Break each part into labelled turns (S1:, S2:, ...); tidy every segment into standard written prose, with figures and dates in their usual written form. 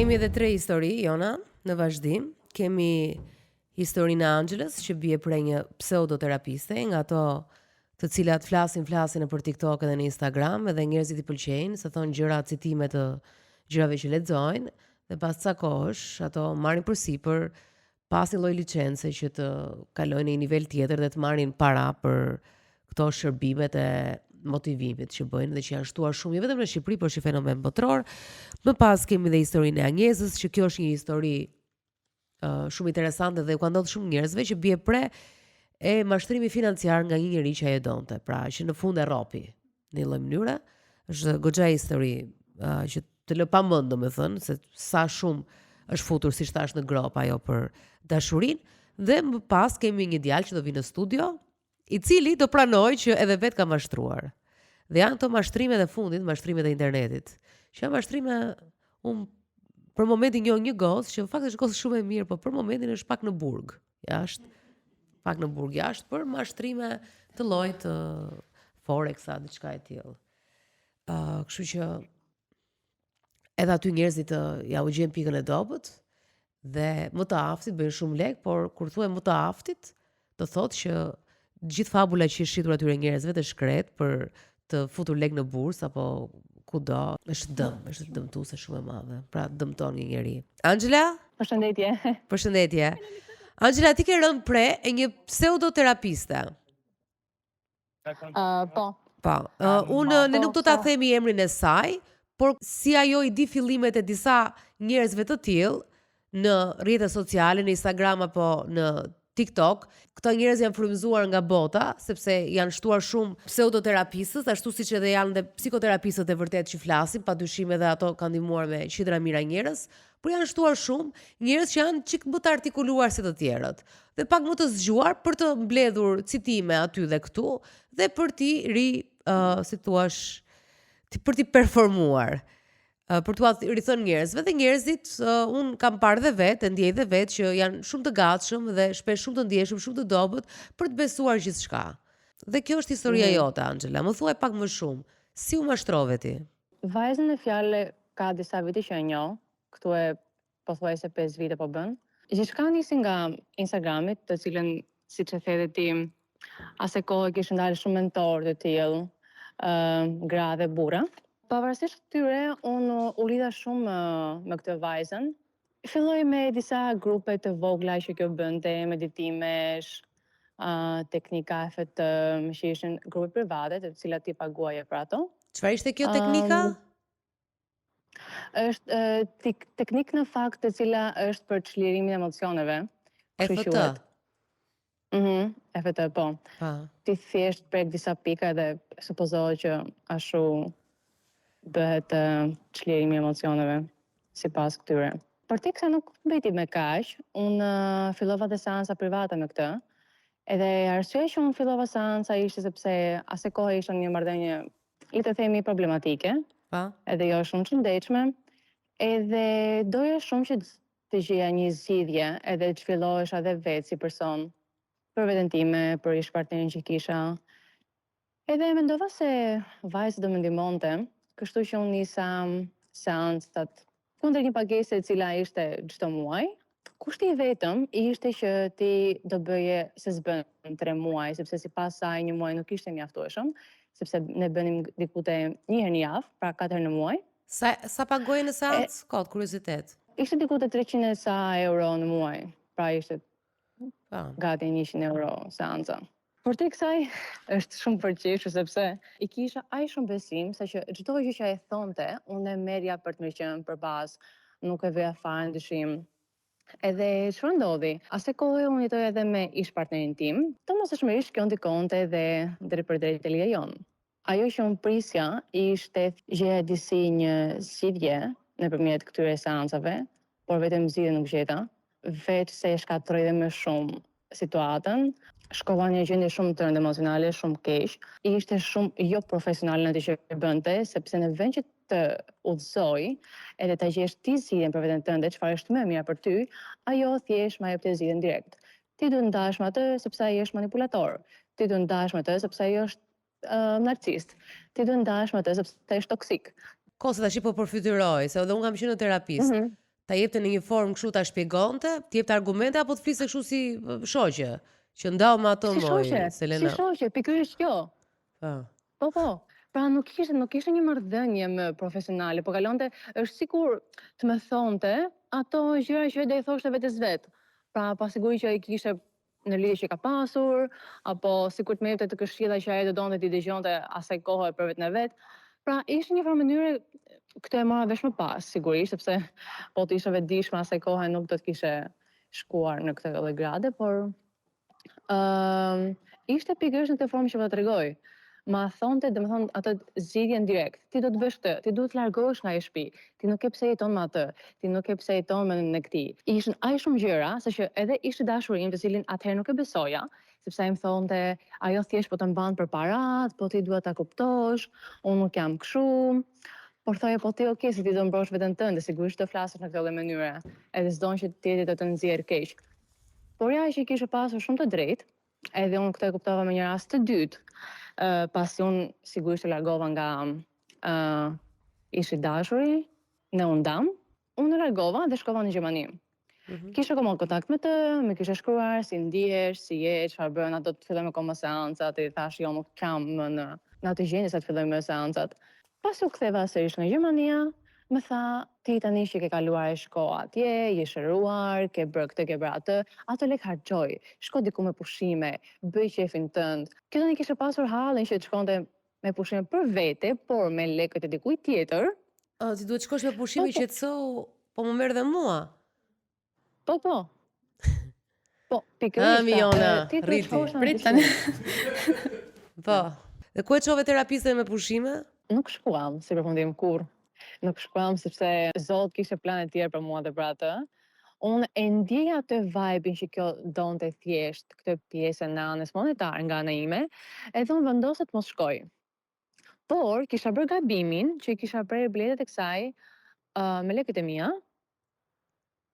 S1: Kemi edhe 3 histori, Jona, në vazhdim. Kemi historinë e Angelës, që bie prej një pseudoterapiste, nga ato të cilat flasin nëpër TikTok edhe në Instagram, edhe njerëzit i pëlqejnë, se thonë gjëra citime të gjërave që lexojnë, dhe pas ca kohësh ato marrin përsipër pas një lloj licence që të kalojnë në një nivel tjetër dhe të marrin para për këto shërbimet e motivimit që bëjnë dhe që janë shtuar shumë jo vetëm në Shqipëri, por është një fenomen botror. Më pas kemi dhe historinë e Anjezës, që kjo është një histori shumë interesante dhe u ka ndodhur shumë njerëzve, që bie pre e mashtrimi financiar nga një njerëz që ajo donte, pra që në fund e rropi në një lloj mënyre. Është goxha histori që të lë pa mend, domethënë, se sa shumë është futur, siç thash, në grop ajo për dashurinë. Dhe më pas kemi një djalë që do vinë në studio, i cili do pranoj që edhe vetë ka mashtruar. Dhe janë këto mashtrimet e fundit, mashtrimet e internetit. Që janë mashtrime, për momentin njoh një gocë, që në fakt është gocë shumë e mirë, por për momentin është pak në burg, jashtë. Pak në burg jashtë, për mashtrime të llojit forexa, diçka e tillë. Kështu që edhe aty njerëzit ja u gjen pikën e dobët dhe më të aftit bëjnë shumë lek, por kur thuhet më të aftit, do thotë që gjithë fabula që është shitur atyre njerëzve të shkret për të futur lek në bursë apo kudo, është dëmtuese shumë e madhe. Pra dëmton një njeri. Angela?
S2: Përshëndetje.
S1: Përshëndetje. Angela, ti ke rënë pre e një pseudoterapiste.
S2: Po.
S1: Po. Ne nuk do ta themi emrin e saj, por si ajo i di fillimet e disa njerëzve të tillë në rrjetet sociale, në Instagram apo në TikTok, këto njerëz janë frymëzuar nga bota, sepse janë shtuar shumë pseudoterapistët, ashtu siç edhe janë dhe psikoterapistët e vërtet që flasin, padyshim edhe ato kanë ndihmuar me qindra mijëra njerëz, por janë shtuar shumë njerëz që janë çik më të artikuluar se të tjerët, dhe pak më të zgjuar për të mbledhur citime aty dhe këtu, dhe për ti si thua, për ti performuar. Për t'u rithënë njerëzve, dhe njerëzit un kam parë dhe vetë, ndjej dhe vetë që janë shumë të gatshëm dhe shpesh shumë të ndjeshëm, shumë të dobët për të besuar gjithçka. Dhe kjo është historia jote, Angela. Më thuaj pak më shumë, si u mashtrove ti?
S2: Vajzën e fjalë ka disa vite që e njoh, këtu e pothuajse 5 vite po bën. Gjithçka nisi nga Instagramit, të cilën siç e the ti, asaj kohë kishin dalë shumë mentorë të tillë, gra dhe burra. Pavarësisht këtyre, unë u lidha shumë me këtë vajzën. Filloj me disa grupe të vogla që kjo bënte, meditimesh, teknika FT, që ishin grupe private, të cilat ti paguaje për ato.
S1: Çfarë ishte kjo teknika?
S2: Është teknikë në fakt e cila është për çlirimin e emocioneve.
S1: FT.
S2: FT, po. Ti thjesht prek disa pika dhe supozohet që ashtu bëhet çlirimi i emocioneve sipas këtyre. Por teksa nuk mbeti me kaq, unë fillova dhe seansa private me këtë. Edhe arsyeja që unë fillova seansa ishte sepse asaj kohe isha në një marrëdhënie, le të themi, problematike. Edhe jo shumë të ndeshme. Edhe doja shumë që të gjeja një zgjidhje, edhe të zhvillohesha edhe vetë si person, për veten time, për ish-partnerin që kisha. Edhe mendova se vajza do më ndihmonte. Kështu që unë nisa seansat kundër një pagese e cila ishte çdo muaj. Kushti i vetëm ishte që ti do bëje se s'bën 3 muaj, sepse sipas saj një muaj nuk ishte mjaftueshëm, sepse ne bënim diku te një herë në javë, pra 4 herë në muaj.
S1: Sa pagoje në seancë? Kot kuriozitet.
S2: Ishte diku te 300 sa euro në muaj, pra ishte gati 100 euro seanca. Por tek kësaj është shumë përqeshur sepse i kisha aq shumë besim se që çdo gjë që ai thonte, unë e merrja për të më qenë përbaz, nuk e veja fare ndryshim. Edhe çfarë ndodhi? Asaj kohe unë jetoj edhe me ish-partnerin tim, domosdoshmërisht kjo ndikonte edhe drejt për drejt te lidhja jonë. Ajo që unë prisja ishte gjeja disi një zgjidhje nëpërmjet këtyre seancave, por vetëm zgjidhje nuk gjeta, veç se e shkatroi dhe më shumë situatën. Shkova në një gjendje shumë të rëndë emocionale, shumë keq. Ishte shumë jo profesionale në atë që bënte, sepse në vend që të udhëzoj edhe ta gjesh ti zgjidhjen për veten tënde, çfarë është më e mirë për ty, ajo thjesht ma jepte zgjidhjen direkt. Ti duhet ndahesh me atë sepse ai është manipulator. Ti duhet ndahesh me atë sepse ai është narcist. Ti duhet ndahesh me atë sepse ai është toksik.
S1: Kosa tash po përfytyroj, se edhe unë kam qenë terapist. ta jepte në një formë kështu ta shpjegonte, të jepte argumente apo të fliste kështu si shoqe, që ndau me ato Selena.
S2: Si shoqe, pikërisht kjo. Po. Pra nuk ishte një marrëdhënie më profesionale, po kalonte është sikur të më thonte ato gjëra që do I thoshte vetes vet. Pra pasiguri që ai kishte në lidhje që ka pasur, apo sikur të më jepte të këshilla që ai do donte t'i dëgjonte asaj kohe për vetën e vet. Pra ishte një farë mënyre këtë e mora vesh më pas, sigurisht, sepse po të ishe vetëdijshme asaj kohe nuk do të kishe shkuar në këtë lloj grade, por ishte pikërisht në këtë formë që po ta tregoj. Ma thonte, domethënë atë zgjidhjen direkt. Ti do të bësh këtë, ti duhet të largohesh nga ai shtëpi. Ti nuk ke pse jeton me atë, ti nuk ke pse jeton me këtij. Ishin aq shumë gjëra, saqë edhe ishte dashurinë, të cilin atëherë nuk e besoja, sepse ai më thonte, ajo thjesht po të mban për parat, po ti duhet ta kuptosh, unë nuk jam kështu. Por thoja, po ti okay, se ti do mbrosh veten tënde, sigurisht do flasësh në këtë lloj mënyre, edhe s'don që tjetri të nxjerrë keq. Por ja që kishte pasur shumë të drejtë, edhe unë këtë e kuptova me një rast të dytë. Pasi unë sigurisht e largova nga ishi dashuri në undam, unë e largova dhe shkova në Gjermani. Kisha komo kontakt me të, më kisha shkruar si ndihesh, si je, çfarë bën, ato të filloj me komo seancat, I thash jo nuk kam më në atë gjendje sa të filloj me seancat. Pasi u ktheva sërish nga Gjermania, më tha, ti tani që ke kaluar e shko atje, je shëruar, ke bërë këtë, ke bërë ato lek harxoj, shko diku me pushime, bëj qefin tënd. Kjo tani kishe pasur hallin që të shkonte me pushime për vete, por me lekët e dikujt tjetër.
S1: Ti duhet shkosh me pushime qetëso, po më merr dhe mua.
S2: Po. Po, pikërisht.
S1: Miona,
S2: rriti.
S1: Prit tani. Po. Dhe ku e çove terapistën me pushime?
S2: Nuk shkuam, si përfundim kur. Nuk shkuam sepse Zot kishte plane të tjera për mua dhe për atë. Unë e ndjeja atë vibe-in që kjo donte thjesht këtë pjesën në anës monetare nga ana ime, edhe unë vendosa të mos shkoj. Por kisha bërë gabimin që kisha bërë biletet e kësaj me lekët e mia.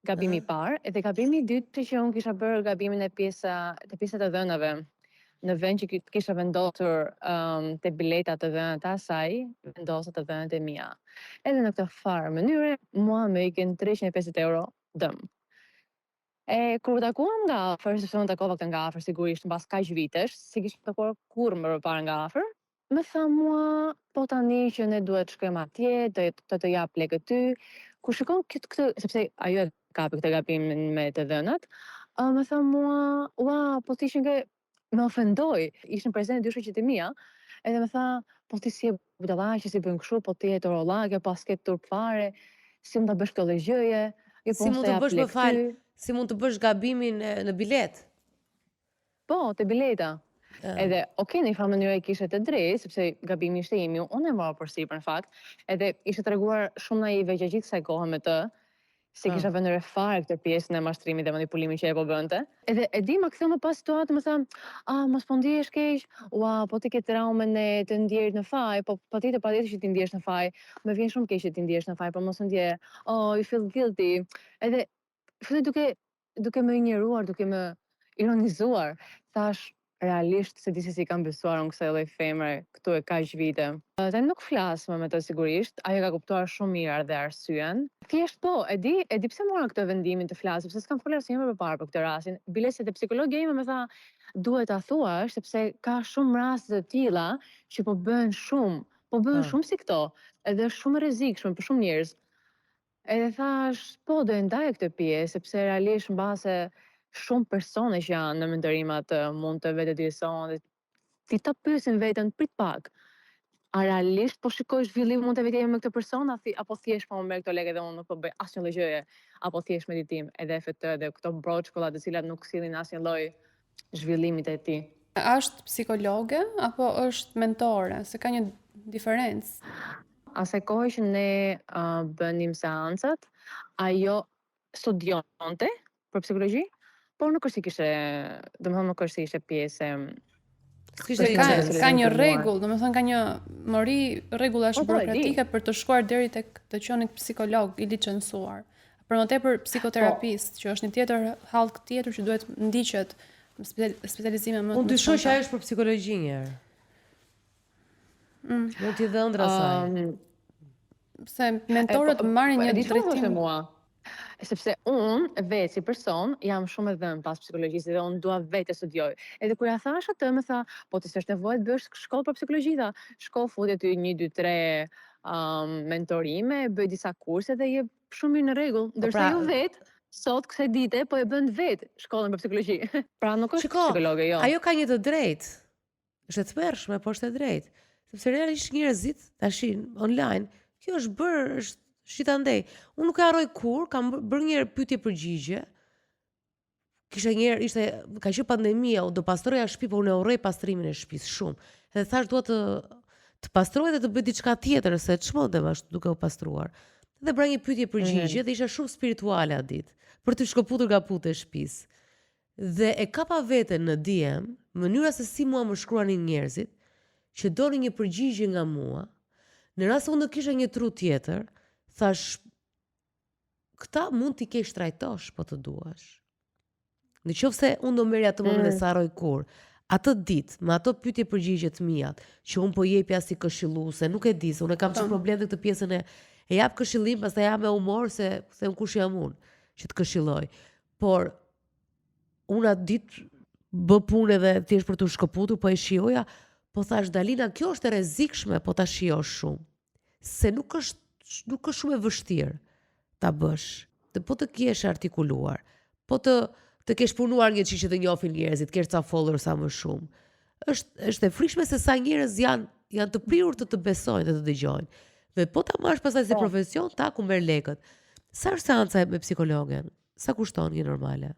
S2: Gabimi I parë, edhe gabimi I dytë që unë kisha bërë gabimin e pjesat e dhënave. Në vend që kisha vendosur te biletat të dhënat e asaj, vendosa të dhënat e mia. Edhe në këtë farë mënyre, mua më ikën 350 euro dëm. E kur u takuam nga afër, sepse unë takova këtë nga afër sigurisht mbas kaq vitesh, si kisha takuar kurrë më parë nga afër, më tha mua, po tani që ne duhet shkojmë atje, të jap lekët ty. Kur shikon këtë, sepse ajo e kapi këtë gabim me të dhënat, më tha mua, ua, po ti ishin më ofendoj, ishin prezente dy shoqet e mia, edhe më tha, po ti si e budallaqe, si bën kështu, po ti je torolake, pas ke turp fare, si mund ta bësh këtë lloj gjëje?
S1: Si mund të bësh, më fal, si mund të bësh gabimin në bilet?
S2: Po, te bileta. Edhe, okay, në një farë mënyrë kishte të drejtë, sepse gabimi ishte imi, unë e mora përsipër në fakt, edhe ishte treguar shumë naive gjatë gjithë kësaj kohe me të. Se kisha vënë re fare këtë pjesën e mashtrimit dhe manipulimit që e po bënte. Edhe e di më ktheu më pas situatë më tha, mos po ndihesh keq, po ti ke traumën e të ndjerit në faj, po patjetër që ti ndjesh në faj. Më vjen shumë keq që ti ndjesh në faj, por mos ndje. You feel guilty. Edhe filloi duke më injoruar, duke më ironizuar. Thash, realisht se disi si kam besuar unë kësaj lloj femre këtu e kaq vite. Tani nuk flas më me të sigurisht, ajo ka kuptuar shumë mirë dhe arsyen. Thjesht po, e di pse mora këtë vendimin të flas, sepse s'kam folur asnjëherë më parë për këtë rastin. Bileset e psikologja ime më tha, duhet ta thuash sepse ka shumë raste të tilla që po bëhen shumë si këto, edhe është shumë rrezikshme për shumë njerëz. Edhe thash, po do e ndaj këtë pjesë sepse realisht mbase shumë persone që janë në mendërimat mund të vetë dirëson dhe ti ta pyesin veten prit pak. A realisht po shikoj zhvillim mund të vetë me këtë person apo thjesht po më merr këto lekë dhe unë nuk po bëj asnjë lloj gjëje apo thjesht meditim edhe FT dhe këto broçkolla të cilat nuk sillin asnjë lloj zhvillimi te ti.
S3: Është psikologe apo është mentore? Se ka një diferencë.
S2: Asaj kohë që ne bënim seancat, ajo studionte për psikologji, por nuk është si kishte, domethënë nuk është si ishte pjesë.
S3: Ka një rregull, domethënë ka një mori rregullash burokratike për të shkuar deri tek të qenit psikolog I licencuar. Për më tepër psikoterapist, që është një tjetër hallk tjetër që duhet ndiqet specializime më të.
S1: Unë dyshoj që ajo është për psikologji një herë. Mund t'i dhe ëndra saj.
S3: Se mentorët marrin një drejtim.
S2: sepse unë vetë si person jam shumë e dhënë pas psikologjisë dhe unë dua vetë të studioj. Edhe kur ja thash atë më tha, po ti s'është nevojë të bësh shkollë për psikologji, shko futet ty 1, 2, 3 mentorime, bëj disa kurse dhe je shumë mirë në rregull, ndërsa ju vetë sot kësaj dite po e bën vetë shkollën për psikologji. Pra nuk është psikologe, jo.
S1: Ajo ka një të drejtë. Është e tmerrshme, po është e drejtë. Sepse realisht njerëzit tash online, kjo është bërë, është shitandej. Unë nuk e harroj kur, kam bërë një pyetje përgjigje. Ka qenë pandemia, u do pastroja shtëpi, por unë e urrej pastrimin e shtëpisë shumë. Edhe thash dua të pastroj dhe të bëj diçka tjetër, se ç'modem ashtu duke u pastruar. Dhe bëra një pyetje përgjigje dhe isha shumë spirituale atë ditë, për të shkëputur nga putë e shtëpisë. Dhe e kapa veten në DM, mënyra se si mua më shkruanin njerëzit, që doni një përgjigje nga mua. Në rast se unë do kisha një tru tjetër, thash, këta mund t'i kesh trajtosh, po të duash. Në qoftë se unë do merja atë moment e saroj kur, atë ditë, me ato pyetje përgjigje të mia, që unë po jepja si këshilluese, nuk e di, se unë kam çfarë problem me këtë pjesën e jap këshillim, pastaj jam me humor se unë kush jam unë, që të këshilloj. Por unë atë ditë bë punë edhe thjesht për të shkëputur, po e shijoja, po thash Dalina, kjo është e rrezikshme, po ta shijosh shumë. Se nuk është shumë e vështirë ta bësh. Po të kesh artikuluar, po të kesh punuar një çështje që të njohin njerëzit, kesh ca follower sa më shumë. Është e frikshme se sa njerëz janë të prirur të besojnë dhe të dëgjojnë. Dhe po ta marrësh pastaj si profesion, ta ku merr lekët. Sa është seanca me psikologen? Sa kushton një normale?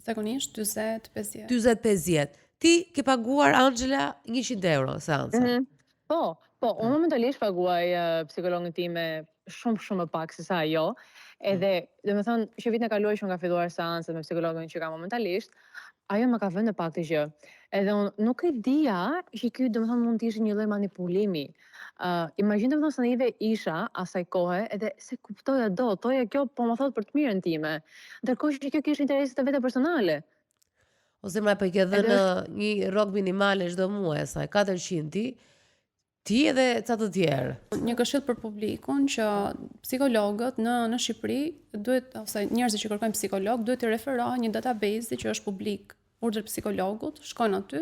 S3: Zakonisht 40-50.
S1: 40-50. Ti ke paguar, Angela, 100 euro seanca.
S2: Po, unë momentalisht paguaj psikologën time shumë më pak se sa ajo. Edhe, dhe me thonë, që vitin e kaluar që nga filluar seancët me psikologën që ka momentalisht, ajo më ka vënë në pak të gjë. Edhe unë nuk e dija që kjo dhe me thonë mund të ishte një lloj manipulimi. Imagjino të se neve isha asaj kohe edhe se kuptoja toja kjo po më thot për të mirën time. Ndërkohë që kjo kishte intereset e veta personale.
S1: Ose më po i ke dhënë një rrog minimale çdo muaj asaj, 400 ti edhe ca të tjerë.
S3: Një këshill për publikun që psikologët në Shqipëri duhet, ose njerëzit që kërkojnë psikolog, duhet të referohen një database që është publik. Urdhër psikologut, shkojnë aty,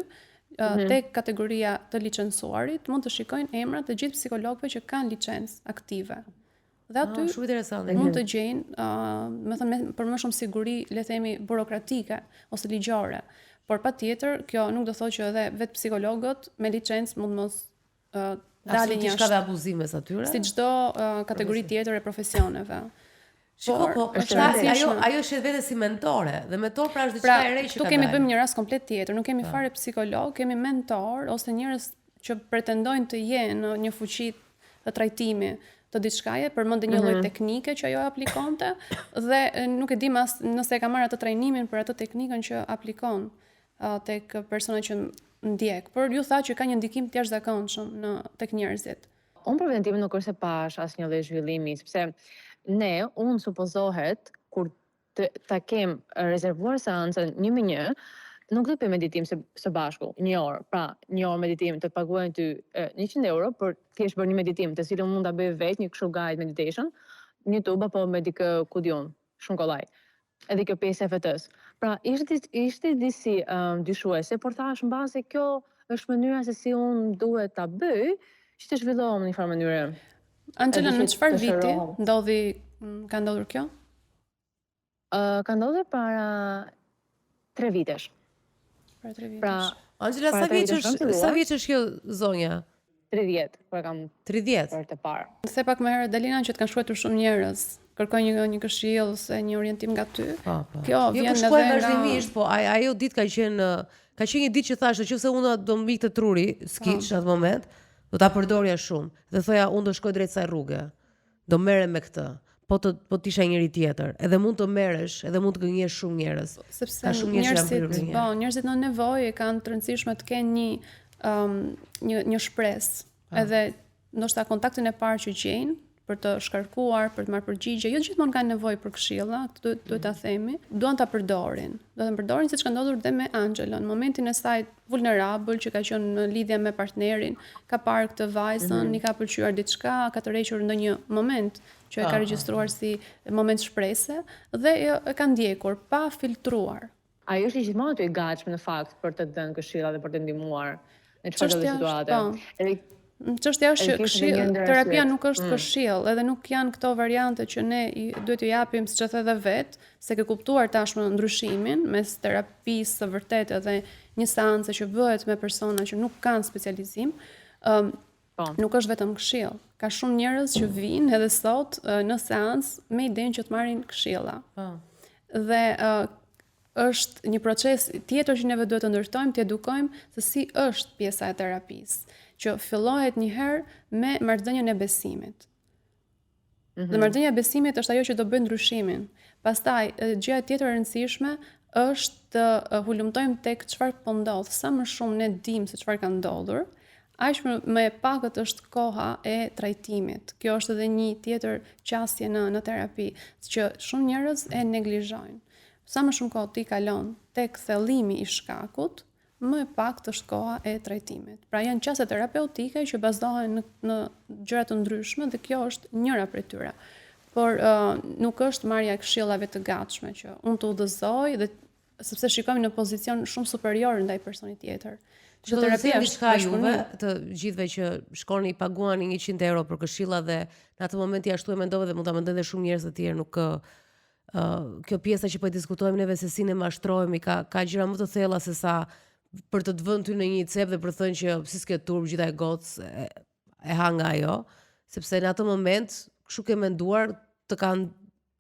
S3: tek kategoria të licencuarit, mund të shikojnë emrat të gjithë psikologëve që kanë licencë aktive. Dhe aty mund të gjejnë, për më shumë siguri, le themi, burokratike ose ligjore. Por patjetër, kjo nuk do thotë që edhe vetë psikologët me licencë mund mos dalin jashtë.
S1: Ka dhe abuzime sa tyre?
S3: Si çdo kategori tjetër e profesioneve.
S1: Ajo është vetë si mentore, dhe mentor pra është diçka e re që ka.
S3: Tu kemi bëjmë një rast komplet tjetër, nuk kemi fare psikolog, kemi mentor ose njerëz që pretendojnë të jenë në një fuqi të trajtimi të diçkaje, përmendë një lloj teknike që ajo aplikonte dhe nuk e di nëse e ka marrë atë trajnimin për atë teknikën që aplikon tek persona që ndjek, por ju tha që ka një ndikim të jashtëzakonshëm tek njerëzit.
S2: Unë për vendimin nuk është se pash asnjë lloj zhvillimi, sepse unë supozohet kur ta kem rezervuar seancën 1 me 1, nuk do të bëj meditim së bashku, 1 orë. Pra, 1 orë meditim të paguajnë ty 100 euro për thjesht bërë një meditim, të cilën mund ta bëj vetë, një kështu guide meditation, në YouTube apo me dikë ku diun, shumë kollaj. Edhe kjo pjesë e FT-s. Pra, ishte disi dyshuese, por thash mbase kjo është mënyra se si unë duhet ta bëj, që të zhvillohem në një farë mënyrë.
S3: Angela, në çfarë viti ka ndodhur kjo?
S2: Ka ndodhur para 3 vitesh.
S3: Para 3 vitesh.
S2: Pra,
S1: Angela, sa vjeç është kjo zonja?
S2: 30, por kam
S1: 30
S2: për të parë.
S3: Se pak më herët Dalina që të kanë shkruar shumë njerëz, kërkojnë një këshill ose një orientim nga ty. Kjo vjen edhe nga
S1: vazhdimisht, po ajo ditë ka qenë një ditë që thashë nëse unë do mbik të truri, skiç në atë moment, do ta përdorja shumë. Dhe thoja unë do shkoj drejt kësaj rruge. Do merrem me këtë. Po të isha njëri tjetër, edhe mund të merresh, edhe mund të gënjesh shumë njerëz.
S3: Sepse njerëzit në nevojë kanë të rëndësishme të kenë një shpresë. Edhe ndoshta kontaktin e parë që gjejnë, për të shkarkuar, për të marrë përgjigje, jo gjithmonë kanë nevojë për këshilla, këtë duhet ta themi, duan ta përdorin. Do ta përdorin siç ka ndodhur dhe me Angelën, në momentin e saj vulnerable që ka qenë në lidhje me partnerin, ka parë këtë vajzën, i ka pëlqyer diçka, ka tërhequr ndonjë moment që e ka regjistruar si moment shprese dhe e ka ndjekur pa filtruar.
S2: Ai është gjithmonë i gatshëm në fakt për të dhënë këshilla dhe për të ndihmuar në çfarëdo situate.
S3: Çështja është që terapia nuk është këshill, edhe nuk janë këto variante që ne duhet t'u japim, siç e the edhe vet, se ke kuptuar tashmë ndryshimin mes terapisë së vërtetë dhe një seance që bëhet me persona që nuk kanë specializim, nuk është vetëm këshill. Ka shumë njerëz që vinë edhe sot në seancë me idenë që të marrin këshilla. Dhe është një proces tjetër që neve duhet të ndërtojmë, të edukojmë se si është pjesa e terapisë, që fillohet një herë me marrëdhënien e besimit. Dhe marrëdhënia e besimit është ajo që do bëjë ndryshimin. Pastaj, gjëja tjetër e rëndësishme është të hulumtojmë tek çfarë po ndodh. Sa më shumë ne dimë se çfarë ka ndodhur, aq më e pakët është koha e trajtimit. Kjo është edhe një tjetër qasje në terapi, që shumë njerëz e neglizhojnë. Sa më shumë kohë ti kalon tek thellimi i shkakut, më e pakët është koha e trajtimit. Pra janë qaste terapeutike që bazohen në gjëra të ndryshme dhe kjo është njëra prej tyre. Por nuk është marrja e këshillave të gatshme që unë të udhëzoj dhe sepse shikojmë në pozicion shumë superior ndaj personit tjetër.
S1: Që terapia është juve të gjithëve që shkoni i paguani 100 euro për këshilla dhe në atë moment ja ashtu e mendove dhe mund ta mendojnë edhe shumë njerëz të tjerë, nuk kjo pjesa që po e diskutojmë neve se si ne mashtrohemi ka gjëra më të thella se sa për të vënë ty në një cep dhe për të thënë që si s'ke turp gjitha e gocë e hanga ajo, sepse në atë moment kështu ke menduar të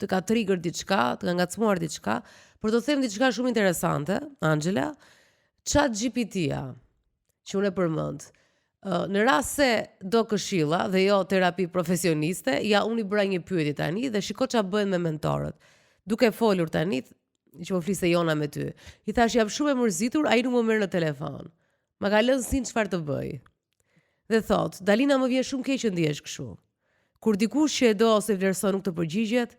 S1: ka trigger diçka, të ka ngacmuar diçka. Por do të them diçka shumë interesante, Angela, ChatGPT-ja, që unë e përmend. Në rast se do këshilla dhe jo terapi profesioniste, unë i bëra një pyetje tani dhe shiko ç'a bëjnë me mentorët. Duke folur tani, që po fliste Jona me ty. I thash jam shumë e mërzitur, ai nuk më merr në telefon. Ma ka lënë sin çfarë të bëj. Dhe thot, Dalina më vjen shumë keq që ndihesh kështu. Kur dikush që e do ose vlerëson nuk të përgjigjet,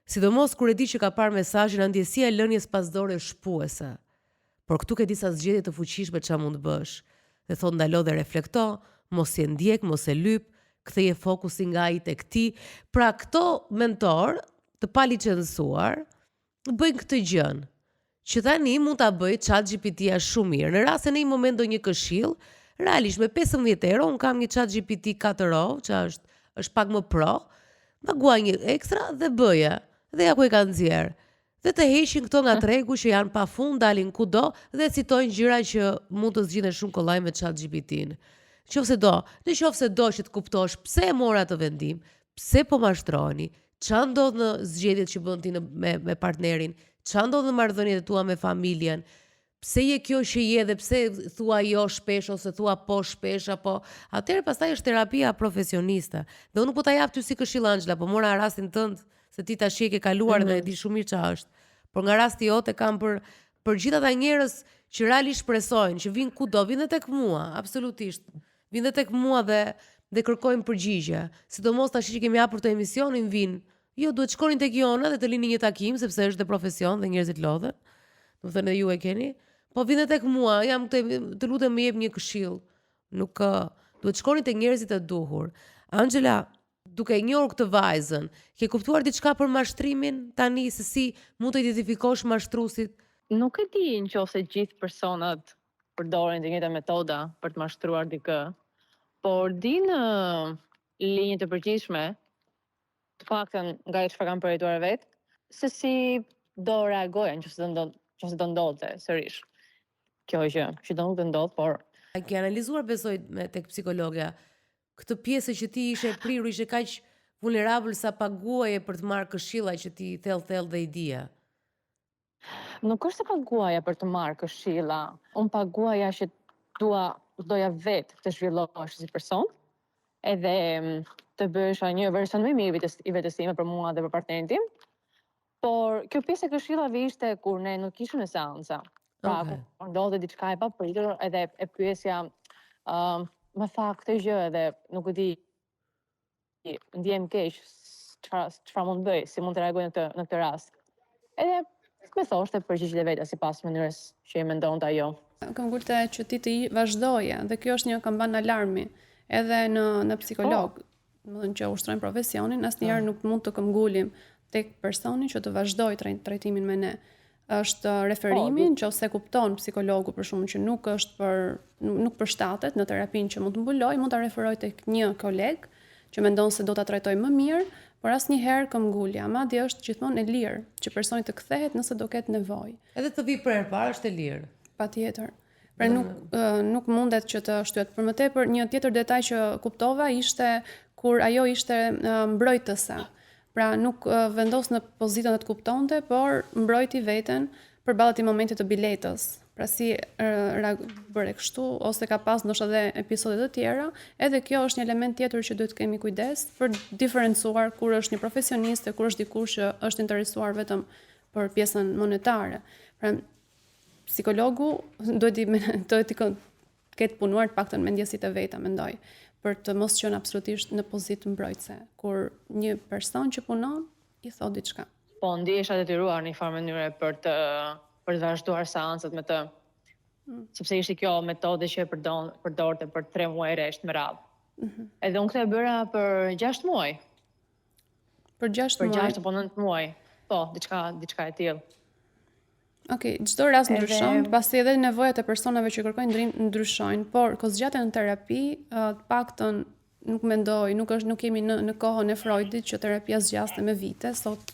S1: sidomos kur e di që ka parë mesazhin, ndjesia e lënies pas dore shpuese. Por këtu ke disa zgjedhje të fuqishme ç'a mund të bësh. Dhe thot ndalo dhe reflekto, mos je ndjek, mos e lyp, ktheje fokusin nga ai tek ti. Pra këto mentor të palicencuar bëjnë këtë gjën, që tani mund ta bëj ChatGPT-ja shumë mirë. Në rast se në një moment do një këshill, realisht me 15 euro un kam një ChatGPT 4o, që është pak më pro, paguaj një ekstra dhe bëje. Dhe ja ku e ka nxjerr. Dhe të heqin këto nga tregu që janë pafund, dalin kudo dhe citojnë gjëra që mund të zgjidhen shumë kollaj me ChatGPT-n. Nëse do që të kuptosh pse e mora atë vendim, pse po mashtroheni, ç'a ndodh në zgjedhjet që bën ti me partnerin, ç'a ndodh në marrëdhëniet tua me familjen, pse je kjo që je dhe pse thua jo shpesh ose thua po shpesh, apo atëherë pastaj është terapia profesioniste. Dhe unë nuk po ta jap ty si këshill Angela, po mora rastin tënd se ti tash e ke kaluar dhe e di shumë mirë ç'a është. Por nga rasti jot e kam për gjithë ata njerëz që realisht shpresojnë, që vinë kudo, vinë tek mua, absolutisht. Vinë tek mua dhe kërkojnë përgjigje. Sidomos tash që kemi hapur të emisionin vinë. Jo, duhet shkonin tek Jona dhe të lini një takim sepse është dhe profesion dhe njerëzit lodhen. Do të thënë edhe ju e keni. Po vinë tek mua, jam të lutem më jep një këshill. Nuk duhet shkonin tek njerëzit e duhur. Angela, duke njohur këtë vajzën, ke kuptuar diçka për mashtrimin tani se si mund të identifikosh mashtruesit?
S2: Nuk e di nëse gjithë personat përdorin të njëjta metoda për të mashtruar dikë, por di në linjë të përgjithshme, të paktën nga çfarë kam përjetuar vetë, se si do reagoja nëse do ndodhte sërish. Kjo gjë, që do nuk të ndodh, por
S1: a ke analizuar besoj tek psikologja këtë pjesë që ti ishe prirur, ishe kaq vulnerabël sa paguaje për të marrë këshilla që ti thellë dhe i dija?
S2: Nuk është se paguaja për të marrë këshilla. Unë paguaja që doja vetë të zhvillohesh si person, edhe të bësh një version më i mirë i vetes time për mua dhe për partnerin tim. Por kjo pjesë e këshillave ishte kur ne nuk ishim në seanca. Pra, kur ndodhte diçka e papritur, edhe e pyesja, më tha këtë gjë edhe nuk e di. ndjem keq, çfarë mund bëj, si mund të reagoj në këtë rast. Edhe me thoshte përgjigjet e veta sipas mënyrës që e mendonte ajo.
S3: Kam gulte që ti të vazhdoje, dhe kjo është një kamban alarmi, edhe në psikolog, domethënë që ushtrojnë profesionin, asnjëherë nuk mund të këmbgulim tek personi që të vazhdoj trajtimin me ne. Është referimi nëse kupton psikologu për shkakun që nuk përshtatet në terapinë që mund të mbuloj, mund ta referoj tek një koleg që mendon se do ta trajtojë më mirë, por asnjëherë këmbgulja, madje është gjithmonë e lirë që personi të kthehet nëse do ketë nevojë.
S1: Edhe të vi për herë parë është e lirë.
S3: Patjetër. Pra nuk mundet që të shtyhet. Për më tepër, një tjetër detaj që kuptova ishte kur ajo ishte mbrojtëse. Pra nuk vendos në pozitën të kuptonte, por mbrojti veten përballë atij momentit të biletës. Pra si bëre kështu, ose ka pas ndoshta edhe episode të tjera, edhe kjo është një element tjetër që duhet të kemi kujdes për diferencuar kur është një profesionist e kur është dikush që është interesuar vetëm për pjesën monetare. Pra psikologu duhet të ketë punuar të paktën mendjesitë e veta, mendoj, për të mos qenë absolutisht në pozitë mbrojtëse, kur një person që punon i thot diçka.
S2: Po ndihesha detyruar në një farë mënyre për të vazhduar seancat me të, sepse ishte kjo metode që e përdorte për 3 muaj rresht me radhë. Edhe unë këtë e bëra për 6 muaj.
S3: Për 6 muaj?
S2: Për 6 apo 9 muaj. Po, diçka e tillë.
S3: Okej, çdo rast ndryshon, pasi edhe nevojat e personave që kërkojnë ndrim ndryshojnë, por kozgjatja në terapi, të paktën nuk mendoj, nuk kemi në kohën e Freudit që terapia zgjaste me vite, sot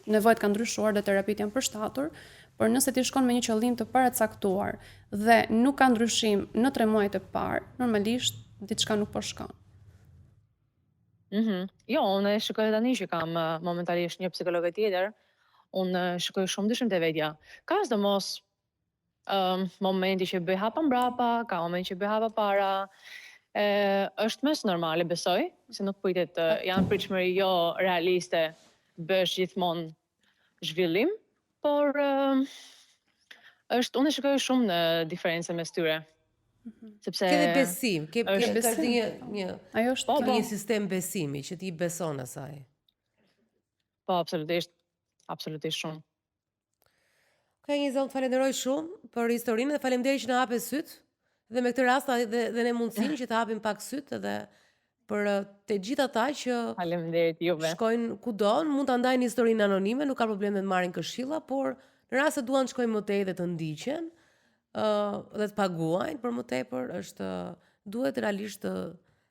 S3: nevojat kanë ndryshuar dhe terapitë janë përshtatur, por nëse ti shkon me një qëllim të paracaktuar dhe nuk ka ndryshim në 3 muajt e parë, normalisht diçka nuk po shkon.
S2: Jo, unë e shikoj tani që kam momentalisht një psikologë tjetër, unë shikoj shumë ndryshim të vetja. Ka sidomos momenti që bëj hapa mbrapa, ka momenti që bëj hapa para. Është mes normale, besoj, se nuk pritet janë pritshmëri jo realiste bësh gjithmonë zhvillim, por unë e shikoj shumë në diferencën mes tyre. Sepse
S1: ke besim, ke
S3: ajo është
S1: një sistem besimi që ti beson asaj.
S2: Po, absolutisht shumë.
S1: Ka një zonë, falenderoj shumë për historinë dhe faleminderit që na hape syt dhe me këtë rast dhe ne mundësinë që të hapim pak syt edhe për të gjithë ata që
S2: faleminderit juve.
S1: Shkojnë kudo, mund ta ndajnë historinë anonime, nuk ka problem të marrin këshilla, por në rast se duan të shkojnë më tej dhe të ndiqen dhe të paguajnë për më tepër, duhet realisht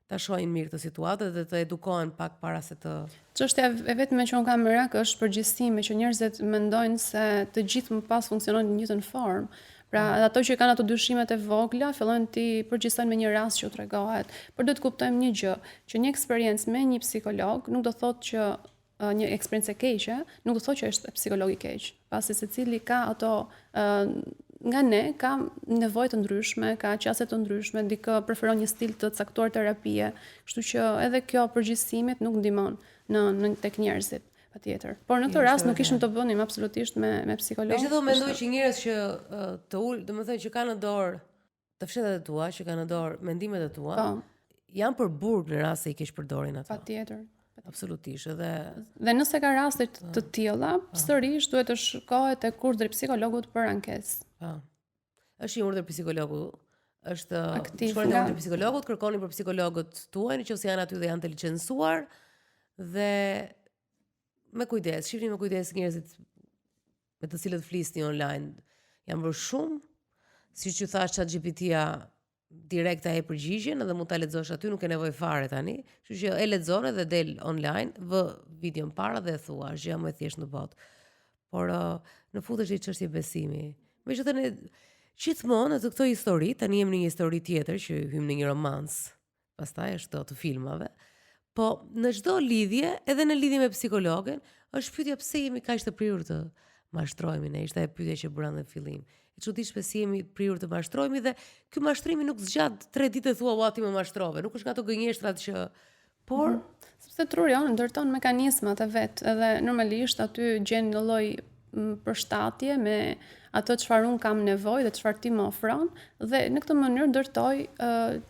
S1: ta shohin mirë këtë situatë dhe të edukohen pak para se të...
S3: Çështja e vetme që unë kam merak është përgjithësimi, që njerëzit mendojnë se të gjithë më pas funksionojnë në njëjtën formë. Pra, ato që kanë ato dyshimet e vogla, fillojnë të përgjithësojnë me një rast që u tregohet. Por duhet të kuptojmë një gjë, që një eksperiencë me një psikolog nuk do thotë që një eksperiencë e keqe, nuk do thotë që është psikolog i keq. Pasi secili ka ato nga ne ka nevojë të ndryshme, ka qaset të ndryshme, dikë preferon një stil të caktuar terapie, kështu që edhe kjo përgjithësimit nuk ndihmon në tek njerëzit, patjetër. Por në këtë rast nuk kishim të bënim absolutisht me psikolog.
S1: Megjithatë mendoj që njerëz që domethënë që kanë në dorë të fshetat e tua, që kanë në dorë mendimet e tua, janë për burg në rast se i keq përdorin ato.
S3: Patjetër.
S1: Absolutisht, dhe
S3: nëse ka raste të tilla, sërish duhet të shkohet tek urdhri psikologut për ankesë.
S1: Është një urdhër psikologu, është shkoni te urdhri psikologut, kërkoni për psikologët tuaj nëse janë aty dhe janë të licencuar dhe me kujdes, shihni me kujdes njerëzit me të cilët flisni online. Janë bërë shumë, siç ju thash ChatGPT-ja direkt e përgjigjen edhe mund ta lexosh aty, nuk e nevojë fare tani. Kështu që e lexon edhe del online, vë videon para dhe e thua, është gjë më e thjeshtë në botë. Por në fund është një çështje besimi. Megjithatë ne gjithmonë në këtë histori, tani jemi në një histori tjetër që hym në një romans. Pastaj është të filmave. Po në çdo lidhje, edhe në lidhje me psikologen, është pyetja pse jemi kaq të prirur të mashtrohemi ne, ishte e pyetja që bëra në fillim. E çuditshme si jemi prirur të mashtrohemi dhe ky mashtrimi nuk zgjat 3 ditë e thua ua ti më mashtrove. Nuk është nga ato gënjeshtrat që sepse
S3: truri ndërton mekanizmat e vet, edhe normalisht aty gjen një lloj përshtatje me ato çfarë unë kam nevojë dhe çfarë ti më ofron dhe në këtë mënyrë ndërtoj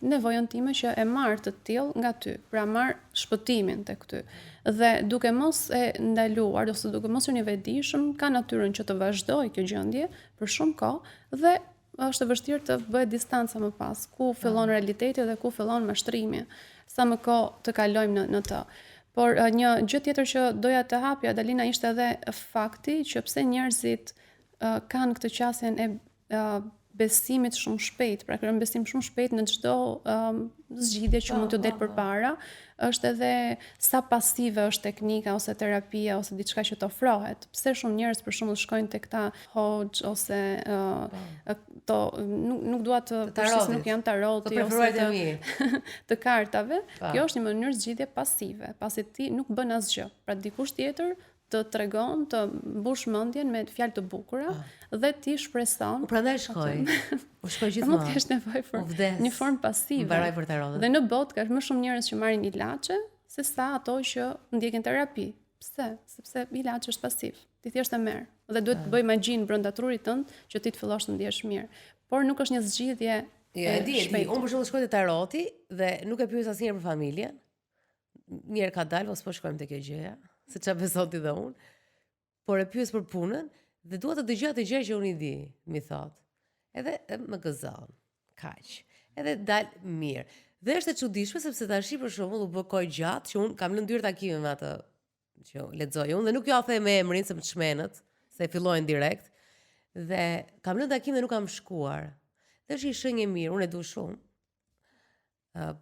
S3: nevojën time që e marr të tillë nga ty, pra marr shpëtimin tek ty. Dhe duke mos e ndaluar ose duke mos qenë i vetëdijshëm, ka natyrën që të vazhdoj kjo gjendje për shumë kohë dhe është e vështirë të bëhet distanca më pas, ku fillon realiteti dhe ku fillon mashtrimi. Sa më kohë të kalojmë në të. Por një gjë tjetër që doja të hapja, Dalina, ishte edhe fakti që pse njerëzit kanë këtë qasjen e besimit shumë shpejt, pra kërën besim shumë shpejt në çdo zgjidhje që mund t'ju del përpara, është edhe sa pasive është teknika ose terapia ose diçka që të ofrohet. Pse shumë njerëz për shembull shkojnë tek ta hoxh ose nuk dua të përshis, nuk janë taroti ose të kartave. Kjo është një mënyrë zgjidhje pasive, pasi ti nuk bën asgjë. Pra dikush tjetër të tregon, të mbush mendjen me fjalë të bukura dhe ti shpreson.
S1: Prandaj shkoj. U shkoj gjithmonë.
S3: Mund të kesh nevojë për një formë pasive.
S1: Mbaroj për tarotën.
S3: Dhe në botë ka më shumë njerëz që marrin ilaçe se sa ato që ndjekin terapi. Pse? Sepse ilaçi është pasiv. Ti thjesht e merr. Dhe duhet të bëj magjin brenda trurit tënd që ti të fillosh të ndihesh mirë. Por nuk është një zgjidhje
S1: e di. Unë për shembull shkoj te taroti dhe nuk e pyes asnjëherë për familjen. Njerë ka dalë, mos po shkojmë te kjo gjëja, se çfarë beson ti dhe unë. Por e pyes për punën dhe dua të dëgjoj atë gjë që unë i di, mi thot. Edhe më gëzon. Kaq. Edhe dal mirë. Dhe është e çuditshme sepse tash për shembull u bë kohë gjatë që unë kam lënë dy takime me atë që lexoj unë dhe nuk ja them me emrin se më çmenët, se fillojnë direkt. Dhe kam lënë takime dhe nuk kam shkuar. Dhe është një shenjë mirë, unë e du shumë.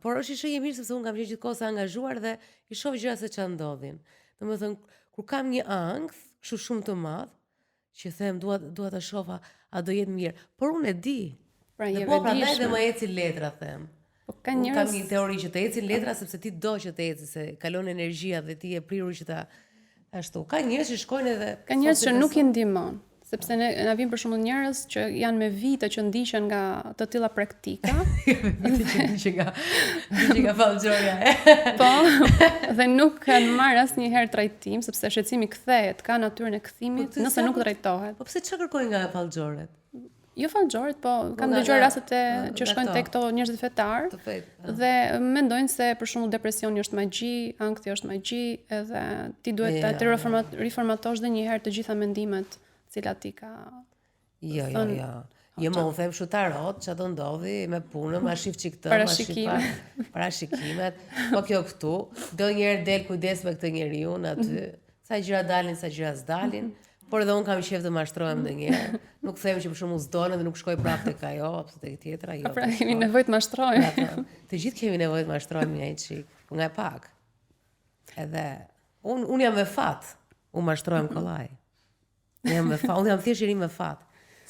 S1: Por është i shenjë mirë sepse unë kam qenë gjithkohë sa angazhuar dhe i shoh gjëra se çfarë ndodhin. Domethënë, kur kam një ankth, kështu shumë të madh, që them dua ta shoha, a do jetë mirë. Por unë e di.
S3: Pra je
S1: prandaj dhe më eci letra them.
S3: Po ka njerëz.
S1: Kam një teori që të ecin letra sepse ti do që të eci, se kalon energjia dhe ti je prirur që ta ashtu. Ka njerëz që shkojnë edhe
S3: ka njerëz që nuk i ndihmon. Sepse na vin për shembull njerëz që janë me vite që ndiqen nga të tilla praktika,
S1: ndiqen nga fallxorja.
S3: Po, dhe nuk kanë marrë asnjëherë trajtim, sepse shqetësimi kthehet, ka natyrën e kthimit, nëse nuk trajtohet.
S1: Po pse çfarë kërkojnë nga fallxorët?
S3: Jo fallxorët, po kam dëgjuar rastet që shkojnë tek këto njerëz fetar dhe mendojnë se për shembull depresioni është magji, ankthi është magji, edhe ti duhet të riformatosh edhe një herë të gjitha mendimet cilat ti ka.
S1: Jo. Jo më u them kështu tarot, çfarë do ndodhi me punën, ma shif çik këtë, parashikimet. Po kjo këtu, do njëherë del kujdes me këtë njeriu aty. Sa gjëra dalin, sa gjëra s'dalin. Por edhe un kam qejf të mashtrohem ndonjëherë. Nuk them që për shkakun s'dolen dhe nuk shkoj prapë tek ajo, apo tek tjetra, jo.
S3: Pra kemi nevojë të mashtrohemi.
S1: Të gjithë kemi nevojë të mashtrohemi një çik, nga e pak. Edhe un jam me fat, u mashtrohem kollaj. Unë jam thjesht me fat.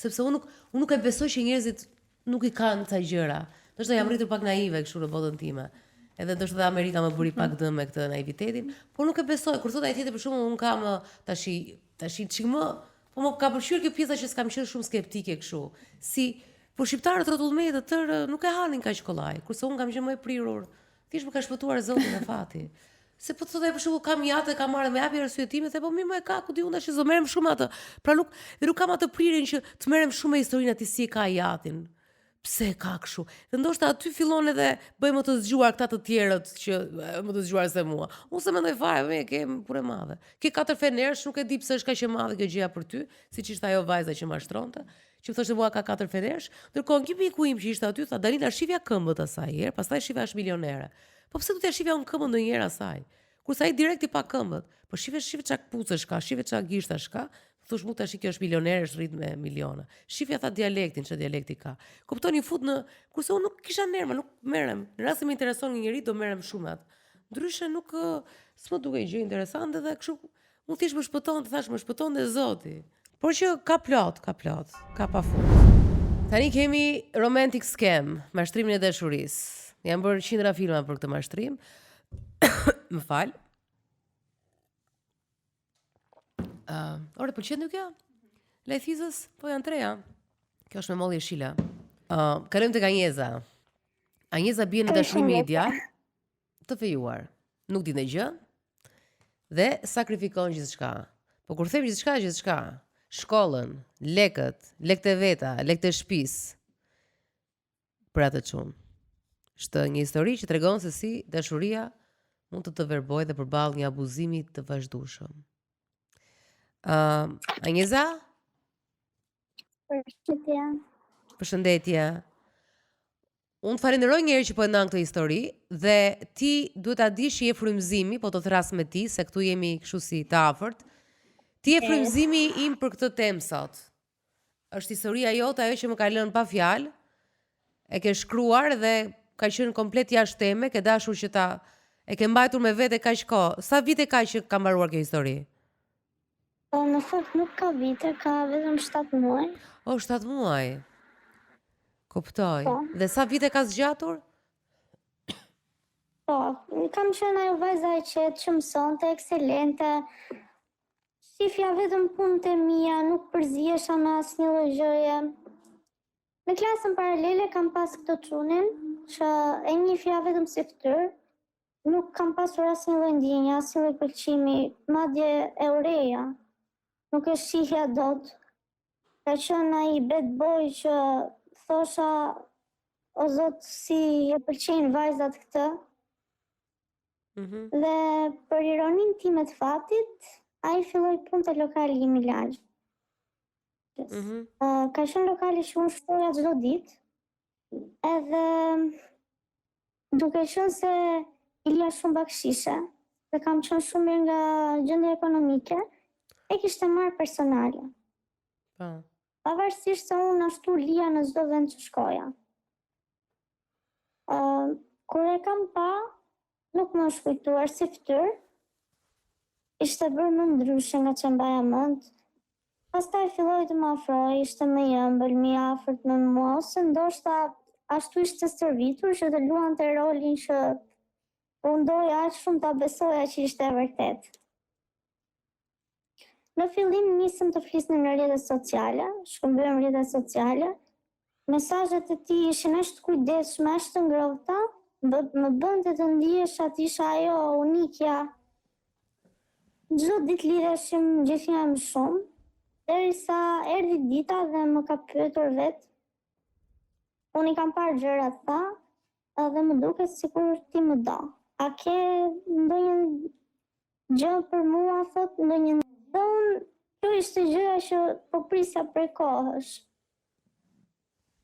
S1: Sepse unë nuk e besoj që njerëzit nuk i kanë ca gjëra. Ndoshta jam rritur pak naive kështu në botën time. Edhe ndoshta dhe Amerika më bëri pak dëm me këtë naivitetin, por nuk e besoj. Kur thotë ai tjetër për shkakun, un kam tash çik më, po më ka pëlqyer kjo pjesa që s'kam qenë shumë skeptike kështu. Si por shqiptarët rrotullme të tërë nuk e hanin kaq kollaj, kurse un kam qenë më e prirur. Thjesht më ka shpëtuar Zoti me fati. Se po thotë për shembull kam jatë, kam marrë me hapi arsyetimet, po mi më e ka, ku di unë tash do merrem shumë atë. Pra nuk kam atë prirjen që të merrem shumë me historinë aty si ka jatin. Pse ka kështu? Dhe ndoshta aty fillon edhe bëjmë të zgjuar këta të tjerët që më të zgjuar se mua. Unë se mendoj fare, me kem pure madhe. Ke 4 fenersh, nuk e di pse është kaq e madhe kjo gjëja për ty, siç ishte ajo vajza që mashtronte, që thoshte bua ka 4 fenersh, ndërkohë një miku im që ishte aty tha Dalina shifja këmbët asaj herë, pastaj shifja është milionere. Po pse do t'ja shifja unë këmbën ndonjëherë asaj? Kurse ai direkt I pa këmbët. Po shife çka kpucesh ka, shife çka gishtash ka. Thosh mu tash kjo është milioner, është rrit me miliona. Shifja tha dialektin, ç'a dialekti ka. Kuptoni fut në kurse unë nuk kisha nerva, nuk merrem. Në rast se më intereson një njerëz do merrem shumë atë. Ndryshe nuk s'më duket gjë interesante dhe kështu unë thjesht më shpëton, thash më shpëton dhe Zoti. Por që ka plot, ka pafund. Tani kemi romantic scam, mashtrimin e dashurisë. Jam bërë 100 filma për këtë mashtrim. Më fal. Ore, pëlqen nuk ja? Lejthizës, po janë 3. Kjo është me mollë jeshile. Kalojmë tek Anjeza. Anjeza bie në dashurinë ideal të fejuar. Nuk di ndonjë gjë dhe sakrifikon gjithçka. Po kur them gjithçka, shkollën, lekët e veta, lekët e shtëpisë për atë çun. Është një histori që tregon se si dashuria mund të verbojë dhe përballë një abuzimi të vazhdueshëm. Anjeza?
S4: Përshëndetje.
S1: Përshëndetje. Unë të falenderoj njëherë që po e ndan këtë histori dhe ti duhet ta dish që je frymëzimi, po të thras me ti se këtu jemi kështu si të afërt. Ti je frymëzimi im për këtë temë sot. Është historia jote ajo që më ka lënë pa fjalë. E ke shkruar dhe ka qenë komplet jashtë teme, ke dashur që e ke mbajtur me vete kaq kohë. Sa vite ka që ka mbaruar kjo histori?
S4: Po, në fakt nuk ka vite, ka vetëm 7 muaj.
S1: 7 muaj. Kuptoj.
S4: Po.
S1: Dhe sa vite ka zgjatur?
S4: Po, kam qenë ajo vajza e qetë që mësonte, ekselente. Shifja vetëm punët e mia, nuk përzihesha me asnjë lloj gjëje. Në klasën paralele kam pas këtë çunin, që e njihja vetëm si fytyrë. Nuk kam pasur asnjë lloj ndjenje, asnjë lloj pëlqimi, madje e ureja. Nuk e shihja dot. Ka qenë ai bad boy që thosha, o zot, si e pëlqejnë vajzat këtë. Dhe për ironin time të fatit, ai filloi punë te lokali i Milagjës. Ka qenë lokali që unë shkoja çdo ditë. Edhe duke qenë se i lija shumë bakshishe dhe kam qenë shumë mirë nga gjendja ekonomike, e kishte marrë personale. Pavarësisht se unë ashtu lija në çdo vend që shkoja. Kur e kam pa, nuk më është kujtuar si fytyrë. Ishte bërë më ndryshe nga që mbaja mend. Pastaj filloi të më afrojë, ishte më i ëmbël, më i afërt me mua, ose ndoshta ashtu ishte stërvitur që të luante rolin që unë doja aq shumë ta besoja që ishte e vërtet. Në fillim nisëm të flisnim në rrjetet sociale, shkëmbym rrjetet sociale. Mesazhet e tij ishin aq të kujdesshme, aq të ngrohta, më bënte të ndihesha të isha ajo unikja. Çdo ditë lidheshim gjithnjë më shumë, derisa erdhi dita dhe më ka pyetur vetë. Unë i kam parë gjërat tha, dhe më duket sikur ti më do. A ke ndonjë gjë për mua, thot, ndonjë. Dhe unë, kjo ishte gjëja që po prisja prej kohësh.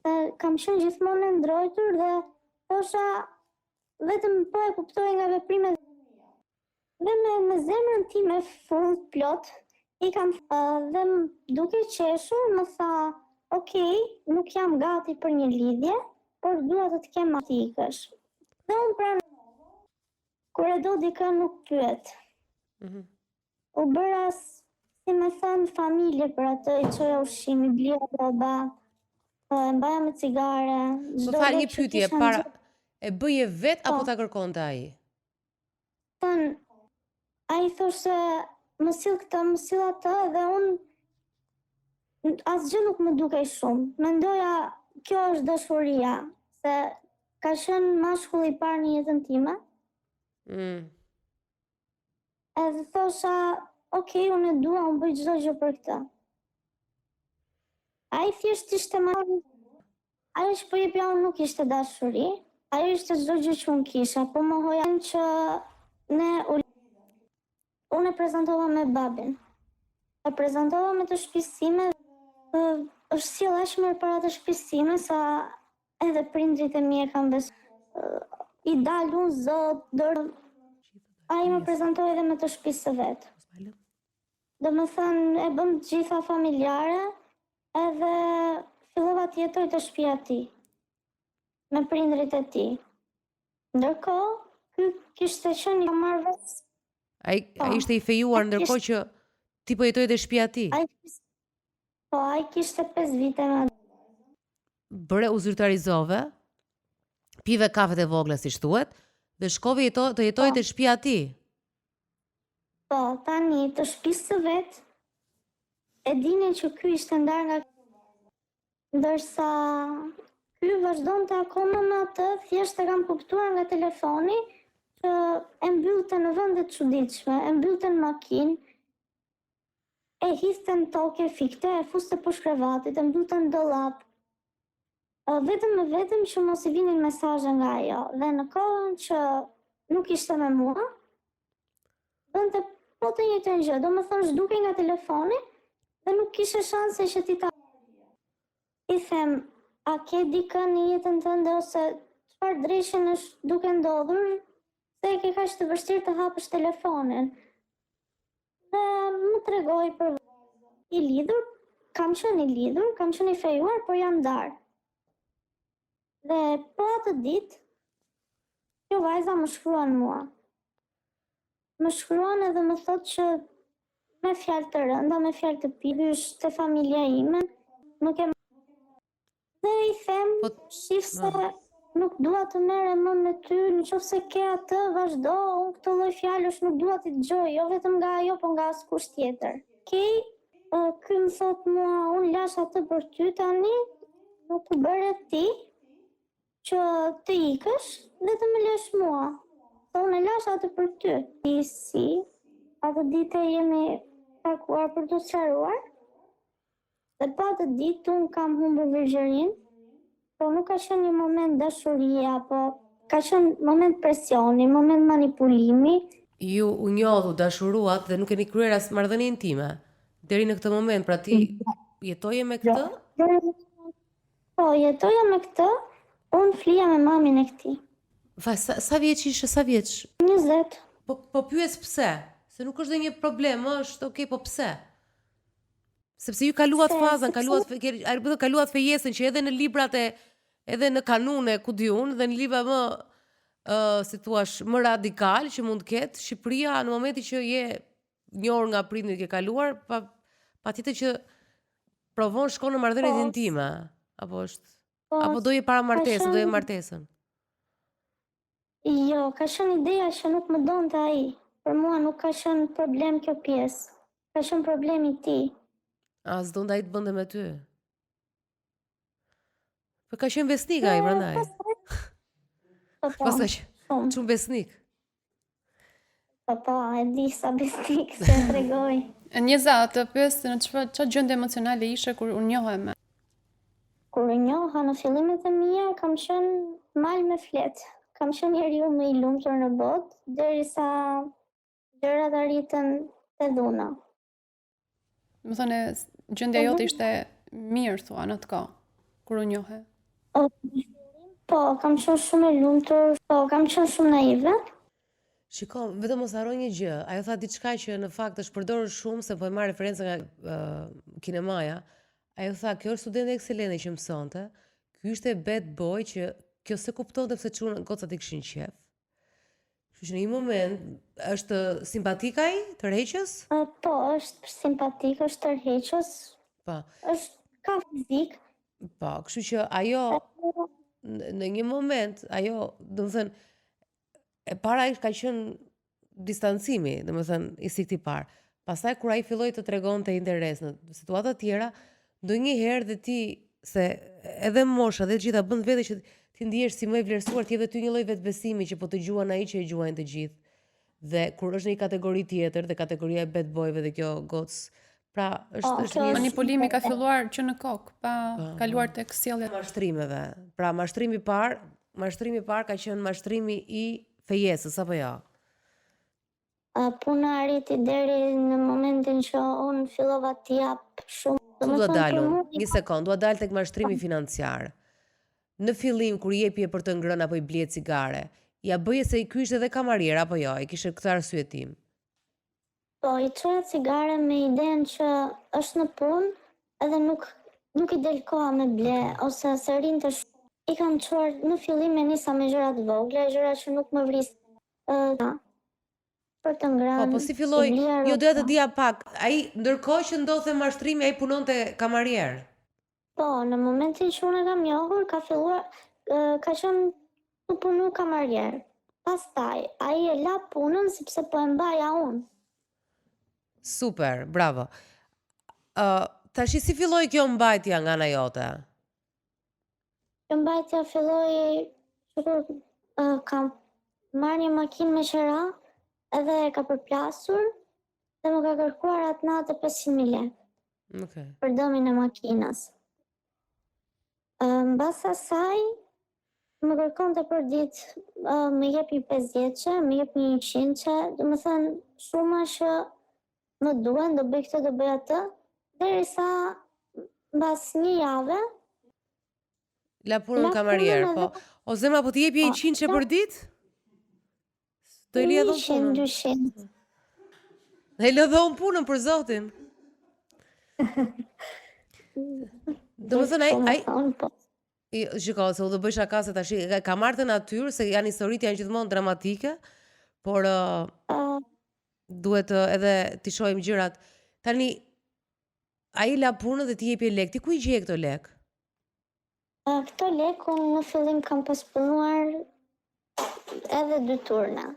S4: Dhe kam qenë gjithmonë e ndrojtur dhe thosha vetëm po e kuptoj nga veprimet. Dhe me zemrën time full plot, i kam dhe duke qeshur më tha, okej, nuk jam gati për një lidhje, por dua të kem aty ikësh. Dhe unë pranova. Kur e do dikën nuk pyet. U bëra si me thënë familje për atë, i çoja ushqimi, blija rroba, mbaja me cigare.
S1: Më fal një pyetje, para e bëje vet apo ta kërkonte ai?
S4: Ai thoshte më sill këtë, më sill atë dhe unë asgjë nuk më dukej shumë. Mendoja kjo është dashuria, se ka qenë mashkulli i parë në jetën time. Edhe thosha, okej, unë e dua, unë bëj çdo gjë për këtë. Ai thjesht ishte marrë. Ajo që po jepja unë nuk ishte dashuri, ajo ishte çdo gjë që unë kisha, po më hoja që unë e prezantova me babin. E prezantova me të shtëpisë time, është sjell aq mirë para të shtëpisë time sa edhe prindrit e mi e kanë besuar. I dal unë zot, ai më prezantoi edhe me të shtëpisë së vet. Domethënë e bëm të gjitha familjare, edhe fillova të jetoj të shtëpia e tij, me prindrit e tij. Ndërkohë, ky kishte qenë i marrës.
S1: Ai ishte i fejuar ndërkohë që ti po jetoje te shtëpia e tij.
S4: Ai kishte 5 vite më.
S1: Bëre u zyrtarizove, pive kafet e vogla siç thuhet, dhe shkove të jetoje te shtëpia e tij.
S4: Po, tani të shtëpisë së vet, e dinin që ky ishte ndar nga, ndërsa ky vazhdonte akoma me atë, thjesht e kam kuptuar nga telefoni që e mbyllte në vende të çuditshme, e mbyllte në makinë. e histe në tokë, e fikte, e fuste poshtë krevatit, e mbute në dollap. Vetëm që mos i vinin mesazhe nga ajo. Dhe në kohën që nuk ishte me mua, bënte po të njëjtën gjë, domethënë zhdukej nga telefoni dhe nuk kishe shanse që ti ta i them, a ke dikë në jetën tënde ose çfarë drejshën është duke ndodhur, se e ke kaq të vështirë të hapësh telefonin. Dhe më tregoi për i lidhur, kam qenë i lidhur, kam qenë i fejuar, por jam ndarë. Dhe po atë ditë, kjo vajza më shkruan mua. Më shkruan edhe më thot që me fjalë të rënda, me fjalë të pyetësh te familja ime, nuk e. Dhe i them, shif se nuk dua të merrem më me ty, nëse ke atë, vazhdo, unë këtë lloj fjalësh nuk dua t'i dëgjoj, jo vetëm nga ajo, por nga askush tjetër. Okej, ky më thot mua, unë lash atë për ty tani, nuk u bëre ti që të ikësh dhe të më lësh mua. Po unë lash atë për ty. Si, atë ditë jemi takuar për të sqaruar. Dhe pa atë ditë unë kam humbur virgjërinë, po nuk ka qenë një moment dashurie, apo ka qenë moment presioni, moment manipulimi.
S1: Ju u njohu, dashuruat dhe nuk keni kryer as marrëdhënie intime deri në këtë moment, pra ti jetoje me këtë?
S4: Po, jetoja me këtë, unë flija me mamin e këtij.
S1: Sa vjeç ishe, sa vjeç?
S4: 20.
S1: Po pyes pse? Se nuk është dhe një problem, është okay, po pse? Sepse ju kaluat fazën, kaluat fejesën që edhe në librat edhe në kanune, ku di unë, dhe në libra më, si thuash, më radikal që mund të ketë, Shqipëria në momenti që je një orë nga prindrit ke kaluar, patjetër që provon shkon në marrëdhëniet intime, apo është? Apo doje para martesën, doje martesën?
S4: Jo, ka qenë ideja që nuk më donte ai. Për mua nuk ka qenë problem kjo pjesë. Ka qenë problemi i tij.
S1: A s'donte ai të bënte me ty? Po ka qenë besnik ai prandaj.
S4: Po,
S1: Pas ka qenë shumë besnik.
S4: Po, e di sa besnik se tregoj.
S3: Njeza, të pyes në çfarë gjendje emocionale ishe kur u njohe me?
S4: Kur u njoha në fillimet e mia, kam qenë mal me flet. Kam qenë njeriu më i lumtur në botë, derisa gjërat arritën te dhuna.
S3: Më thënë, gjendja jote ishte mirë, thua, në të kohë, kur u njohe?
S4: Po, kam qenë shumë e lumtur, po, kam qenë shumë naive.
S1: Shiko, vetëm mos harroj një gjë. Ajo tha diçka që në fakt është përdorur shumë, se po e marr referencë nga kinemaja. Ajo tha, kjo është studente ekselente që mësonte. Ky ishte bad boy që kjo se kuptonte pse çuna gocat i kishin qef. Kështu që në një moment është simpatik ai, tërheqës?
S4: Po, është simpatik, është tërheqës.
S1: Po.
S4: Ka fizik.
S1: Po, kështu që ajo në një moment, ajo, domethënë, e para ka qenë distancimi, domethënë, i sikti parë. Pastaj kur ai filloi të tregonte interes në situata të tjera, ndonjëherë dhe ti, se edhe mosha dhe gjitha bën vetë që ti ndihesh si më i vlerësuar, ti edhe ty një lloj vetbesimi që po të gjuan ai që e gjuajnë të gjithë. Dhe kur është në një kategori tjetër, dhe kategoria e bad boyve dhe kjo gocë, pra është një
S3: manipulimi ka filluar që në kokë, pa kaluar tek sjellja
S1: e mashtrimeve. Pra mashtrimi i parë ka qenë mashtrimi i fejesës apo jo?
S4: Puna arriti deri në momentin që unë fillova t'i jap shumë.
S1: Dua dalun, një sekond, dua dal tek mashtrimi financiar. Në fillim kur jepje për të ngrënë apo i blie cigare, ja bëje se i ky ishte edhe kamarier apo jo? E kishe këtë arsyetim?
S4: Po, i çoja cigare me idenë që është në punë edhe nuk i del koha me ble, ose se rinte shumë. I kam çuar në fillim me nisa me gjëra të vogla, gjëra që nuk më vris. Për të ngrënë.
S1: Po si filloi? Jo, doja të dija pak. Ai ndërkohë që ndodhte mashtrimi, ai punonte kamarier.
S4: Po, në momentin që unë e kam njohur, ka filluar, ka qenë të punu kamarier. Pastaj, ai e la punën sepse po e mbaja unë.
S1: Super, bravo. Tash si filloi kjo mbajtja nga ana jote?
S4: Kjo mbajtja filloi kam marrë një makinë me qera, edhe e ka përplasur, dhe më ka kërkuar atë natë 500.000 lekë për dëmin e makinës. Mbas asaj, më kërkonte për ditë, më jep një 50, më jep një 100, do më thënë shuma që më duen, do bëj këtë, do bëj atë, derisa mbas një jave,
S1: la punën kamarier, po. O zemra, po t'i jepje 100 për ditë? Do i lidhon punën.
S4: 100-200.
S1: Dhe i lidhon punën për zotin. Do më thënë, shiko, se u dhe bëjsh akase tash, ka marrë të natyrë, se janë historitë janë gjithmonë dramatike, por duhet edhe t'i shohim gjërat. Tani, a i la punën dhe t'i jepje lek, ti ku i gje këto lek?
S4: Këto lek, unë në fillim kam pas punuar edhe 2 turna.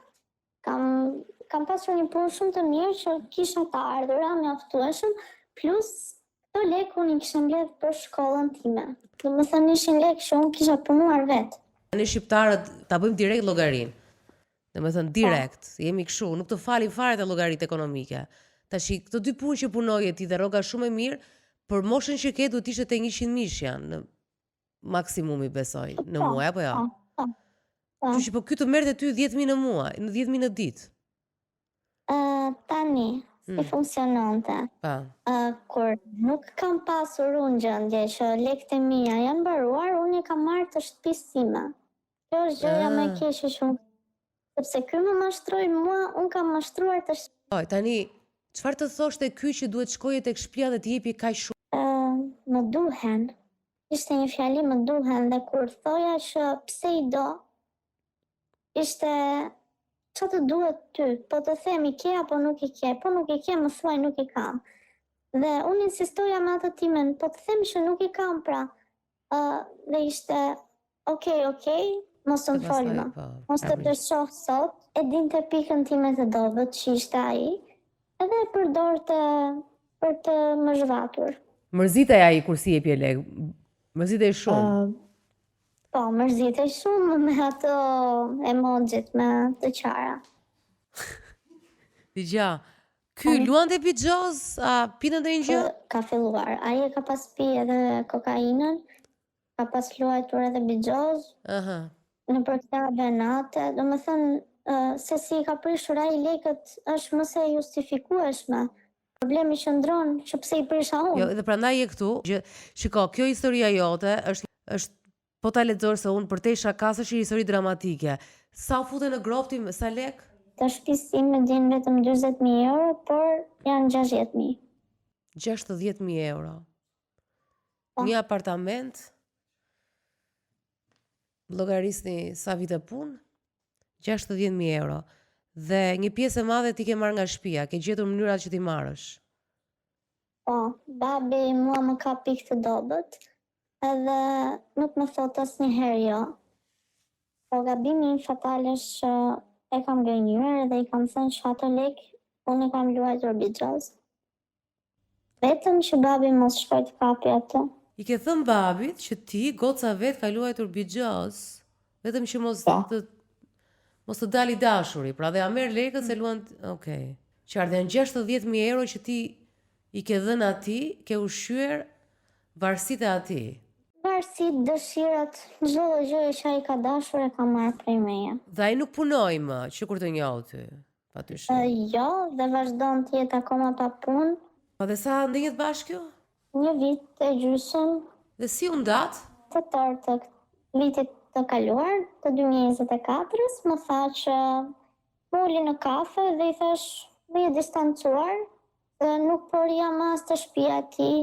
S4: Kam pasur një punë shumë të mirë që kisha të ardhura, mjaftueshëm, plus këto lek unë i kisha mbledh për shkollën time. Do më thënë ishin lek që unë kisha punuar vetë.
S1: Ne shqiptarët ta bëjmë direkt llogarinë. Do më thënë direkt, jemi kështu, nuk të falim fare të llogaritë ekonomike. Tash këto 2 punë që punoje ti dhe rroga shumë e mirë, për moshën që ke duhet ishte te 100 mijë janë në maksimumi besoj, në muaj apo jo? Kështu që po ky të merrte ty 10.000 në muaj, në 10.000 në ditë.
S4: Tani, si funksiononte? Kur nuk kam pasur unë gjendje që lekët e mia janë mbaruar, unë i kam marrë të shtëpisë time. Kjo është gjëja më e keqe që unë, sepse ky më mashtroi mua, unë kam mashtruar të shtëpisë.
S1: Tani, çfarë të thoshte ky që duhet shkoje tek shtëpia dhe të jepje kaq shumë?
S4: Më duhen. Ishte një fjali më duhen dhe kur thoja që pse i do, ishte që të duhet ty, po të themi ke apo nuk i ke, po nuk i ke më thuaj nuk i kam. Dhe unë insistoja me atë timen, po të themi që nuk i kam pra. Dhe ishte, okej, mos të më folma, mos të të shoh sot, e din të pikën time të dobët që ishte ai, edhe e përdorte për të më zhvatur.
S1: Mërzitej ai kur si jepje lek? Mërzitej shumë?
S4: Po, mërzitej shumë me ato emojit, me të qara.
S1: Digja, ky luante pixhoz, a pinte ndonjë gjë?
S4: Ka filluar. Ai e ka pas pi edhe kokainën, ka pas luajtur edhe pixhoz. Në për këta benate, do më thënë, se si ka prishur ai lekët është më se justifikueshme. Problemi që ndron që pse i prisha unë.
S1: Jo, edhe prandaj je këtu. Shiko, kjo historia jote është po ta lexosh se unë përtej shakasësh një histori dramatike. Sa u fute në gropti me sa lek?
S4: Të shtëpisë time din vetëm 40.000 euro, por janë 60.000.
S1: 60.000 euro. Një apartament, llogarisni sa vite punë, 60.000 euro. Dhe një pjesë e madhe ti ke marrë nga shtëpia, ke gjetur mënyrat që ti marrësh.
S4: Po, babi mua më ka pikë të dobët, edhe nuk më thot asnjëherë jo. Po gabimi fatal është që e kam gënjur dhe i kam thënë që ato lek unë i kam luajtur pixhoz. Vetëm që babi mos shkoj të kapi atë.
S1: I ke thënë babit që ti goca vet ka luajtur pixhoz, vetëm që mos të dali dashuri, pra dhe a merr lekët se luan, qartë janë 60.000 euro që ti i ke dhënë atij, ke ushqyer varësitë e atij.
S4: Varësitë, dëshirat, çdo gjë që ai ka dashur e ka marrë prej meje.
S1: Dhe ai nuk punoi më, që kur të njoh ty, patyshim.
S4: Jo, dhe vazhdon të jetë akoma pa punë.
S1: Po dhe sa ndenjet bashkë kjo?
S4: 1 vit e gjysmë.
S1: Dhe si u ndat?
S4: Tetor të vitit të kaluar, të 2024-s, më tha që më uli në kafe dhe i thash më je distancuar dhe nuk po jam as të shtëpia e tij.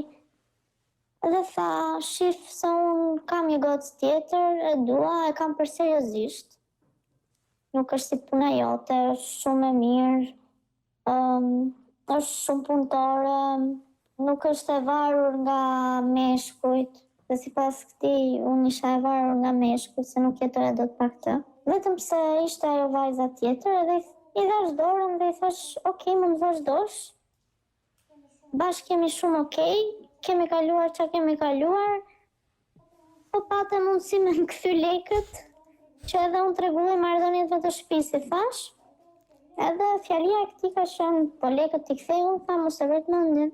S4: Dhe tha, shif se unë kam një gocë tjetër, e dua, e kam për seriozisht. Nuk është si puna jote, është shumë e mirë, është shumë punëtore, nuk është e varur nga meshkujt. Dhe si pas këti, unë isha e varur nga meshkujt, se nuk jetoj do të pa këtë. Vetëm se ishte ajo vajza tjetër, edhe i dhash dorën dhe i thash, më më vazhdosh. Bashkë kemi shumë kemi kaluar që kemi kaluar, po patë mundësi me në këthy lekët, që edhe unë të regulloj marrëdhëniet të shtëpisë, thash, Edhe fjalia e këtij ka qenë, po lekët t'i kthej, unë tha mos e vret mendjen.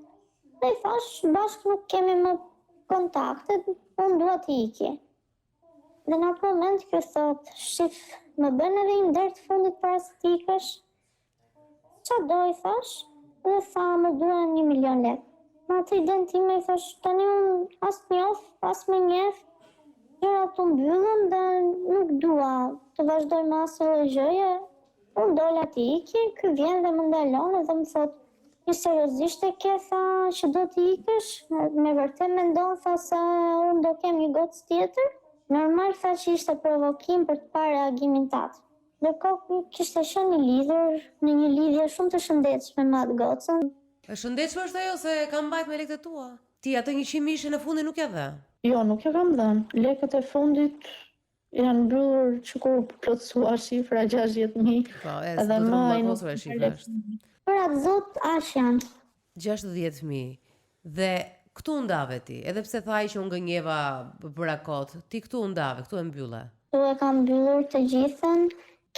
S4: Dhe i thash, bashkë nuk kemi më kontaktet, unë dua t'i iki. Dhe në atë moment kjo thot, shif, më bën edhe një ndër të fundit para se t'ikësh. Qa do, i thash, dhe tha, më duhen 1 milion lekë. Në atë iden time i thash, tani unë as njof, as me njef, gjëra të mbyllën dhe nuk dua të vazhdoj me asnjë gjëje. Unë dola t'i iki, ky vjen dhe më ndalon dhe më thot, "Ti seriozisht e ke, tha, që do t'i ikësh? Me vërtet mendon, tha, se unë do kem një gocë tjetër?" Normal tha që ishte provokim për të parë reagimin tatë. Ndërkohë kishte qenë në një lidhje shumë të shëndetshme me atë gocën.
S1: E shëndetshme është ajo se ka mbajt me lekët e tua. Ti atë 100 mijë në fundin nuk ja dhe.
S5: Jo, nuk e kam dhënë. Lekët e fundit janë mbyllur që kur plotësua shifra 60.000.
S1: Po, edhe më mosur e shifrash.
S4: Për atë zot as janë
S1: 60.000. Dhe këtu ndave ti, edhe pse thaj që unë gënjeva bëra kot, ti këtu ndave, këtu e mbylle.
S4: Tu e kam mbyllur të gjithën,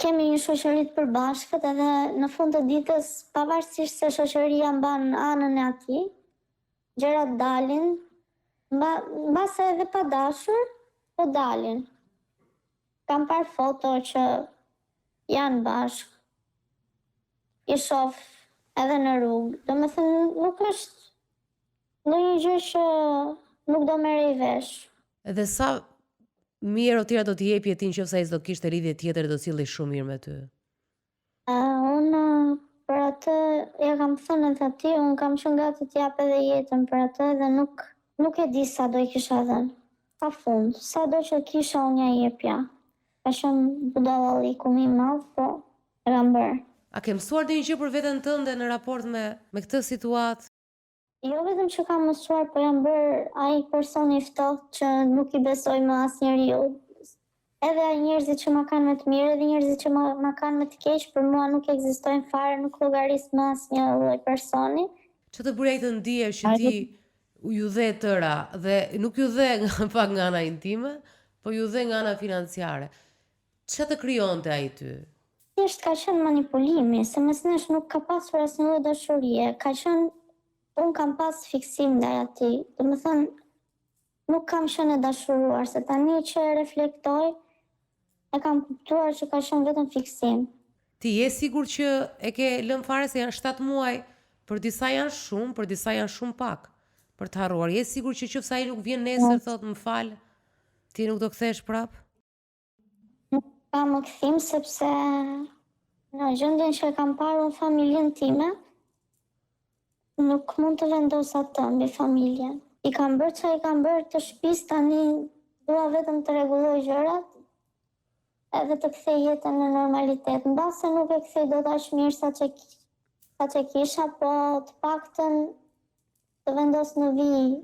S4: kemi një shoqëri të përbashkët edhe në fund të ditës, pavarësisht se shoqëria mban anën e atij, gjërat dalin, mbase edhe pa dashur, po dalin. Kam parë foto që janë bashkë, i shoh edhe në rrugë, domethënë nuk është ndonjë gjë që nuk do merrej vesh.
S1: Edhe sa mirë o tjera do t'i jepje ti nëse ai s'do kishte lidhje tjetër do sillej shumë mirë me ty.
S4: Unë për atë ja kam thënë edhe atij, unë kam qenë gati të jap edhe jetën për atë dhe nuk e di sa do i kisha dhënë. Pa fund, sa do që kisha unë ja jepja. Ka qenë budallalli i madh, po e kam bërë.
S1: A ke mësuar ndonjë gjë për veten tënde në raport me këtë situatë?
S4: Jo vetëm që kam mësuar, po jam bërë ai personi i ftohtë që nuk i besoj më asnjëriu. Edhe njerëzit që ma kanë me të mirë, edhe njerëzit që ma kanë me të keq, për mua nuk ekzistojnë fare, nuk llogaris më asnjë lloj personi.
S1: Që të bëri ai të ndihesh që ti ju dhe tëra dhe nuk ju dhe pak nga ana intime, po ju dhe nga ana financiare. Ç'a të krijonte ai ty?
S4: Thjesht ka qenë manipulimi, se mes nesh nuk ka pasur asnjë lloj dashurie. Ka qenë, unë kam pas fiksim ndaj atij. Domethënë, nuk kam qenë e dashuruar, se tani që e reflektoj, e kam kuptuar që ka qenë vetëm fiksim.
S1: Ti je sigur që e ke lënë fare se janë 7 muaj, për disa janë shumë, për disa janë shumë pak, për të harruar. Je sigur që nëse ai nuk vjen nesër thot më fal, ti nuk do kthehesh prap?
S4: Nuk ka më kthim sepse në gjendjen që e kam parë unë familjen time, nuk mund të vendos atë mbi familjen. I kam bërë që i kam bërë të shtëpisë, tani dua vetëm të rregulloj gjërat edhe të kthej jetën në normalitet. Mbase nuk e kthej dot aq mirë sa që kisha, po të paktën të vendos në vijë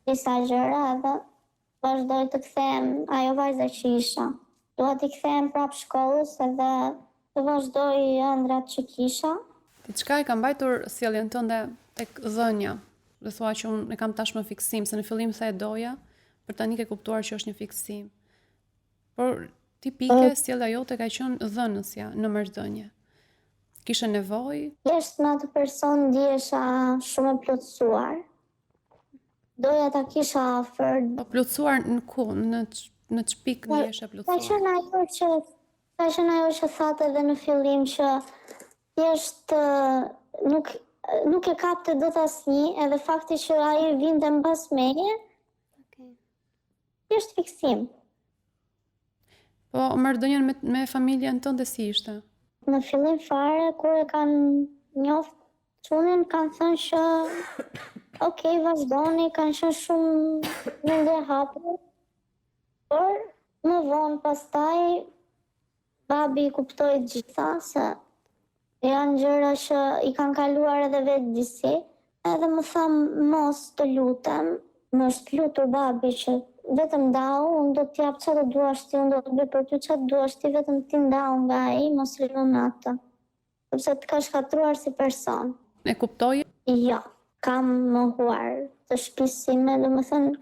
S4: disa gjëra edhe vazhdoj të kthehem ajo vajza që isha. Dua t'i kthehem prap shkollës edhe të vazhdoj ëndrat që kisha.
S3: Ti çka e ka mbajtur sjelljen tënde tek dhënia? Dhe thua që unë e kam tashmë fiksim, se në fillim the e doja, për tani ke kuptuar që është një fiksim. Por tipike sjellja jote ka qenë dhënësja në marrëdhënie. Kishe nevojë?
S4: Thjesht me atë person ndihesha shumë e plotësuar. Doja ta kisha afër.
S3: Po plotësuar në ku? Në çpik ndihesh e plotësuar?
S4: Ka qenë ajo që thatë edhe në fillim që thjesht nuk e kapte dot asnjë, edhe fakti që ai vinte mbas meje. Thjesht fiksim.
S3: Po marrëdhënien me familjen tënde si ishte?
S4: Në fillim fare, kur e kanë njoft çunin, kanë thënë që okay, vazhdoni, kanë qenë shumë mendje hapur. Por më vonë pastaj babi kuptoi të gjitha se janë gjëra që i kanë kaluar edhe vetë disi, edhe më tha mos të lutem, më është lutur babi që vetëm ndau, unë do t'jap çfarë do duash ti, unë do të bëj për ty çfarë duash ti, vetëm ti ndau nga ai, mos rrivo me atë. Sepse të ka shkatruar si person.
S3: E kuptoje?
S4: Jo, kam mohuar të shpisime, domethënë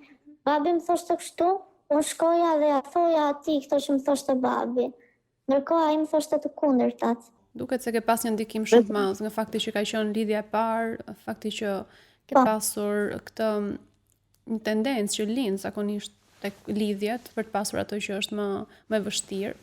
S4: babi më thoshte kështu, unë shkoja dhe ja thoja atij këto që më thoshte babi. Ndërkohë ai më thoshte të kundërtat.
S3: duket se ke pas një ndikim shumë të madh nga fakti që ka qenë lidhja e parë, fakti që ke pasur këtë një tendencë që lind zakonisht tek lidhjet për të pasur ato që është më e vështirë.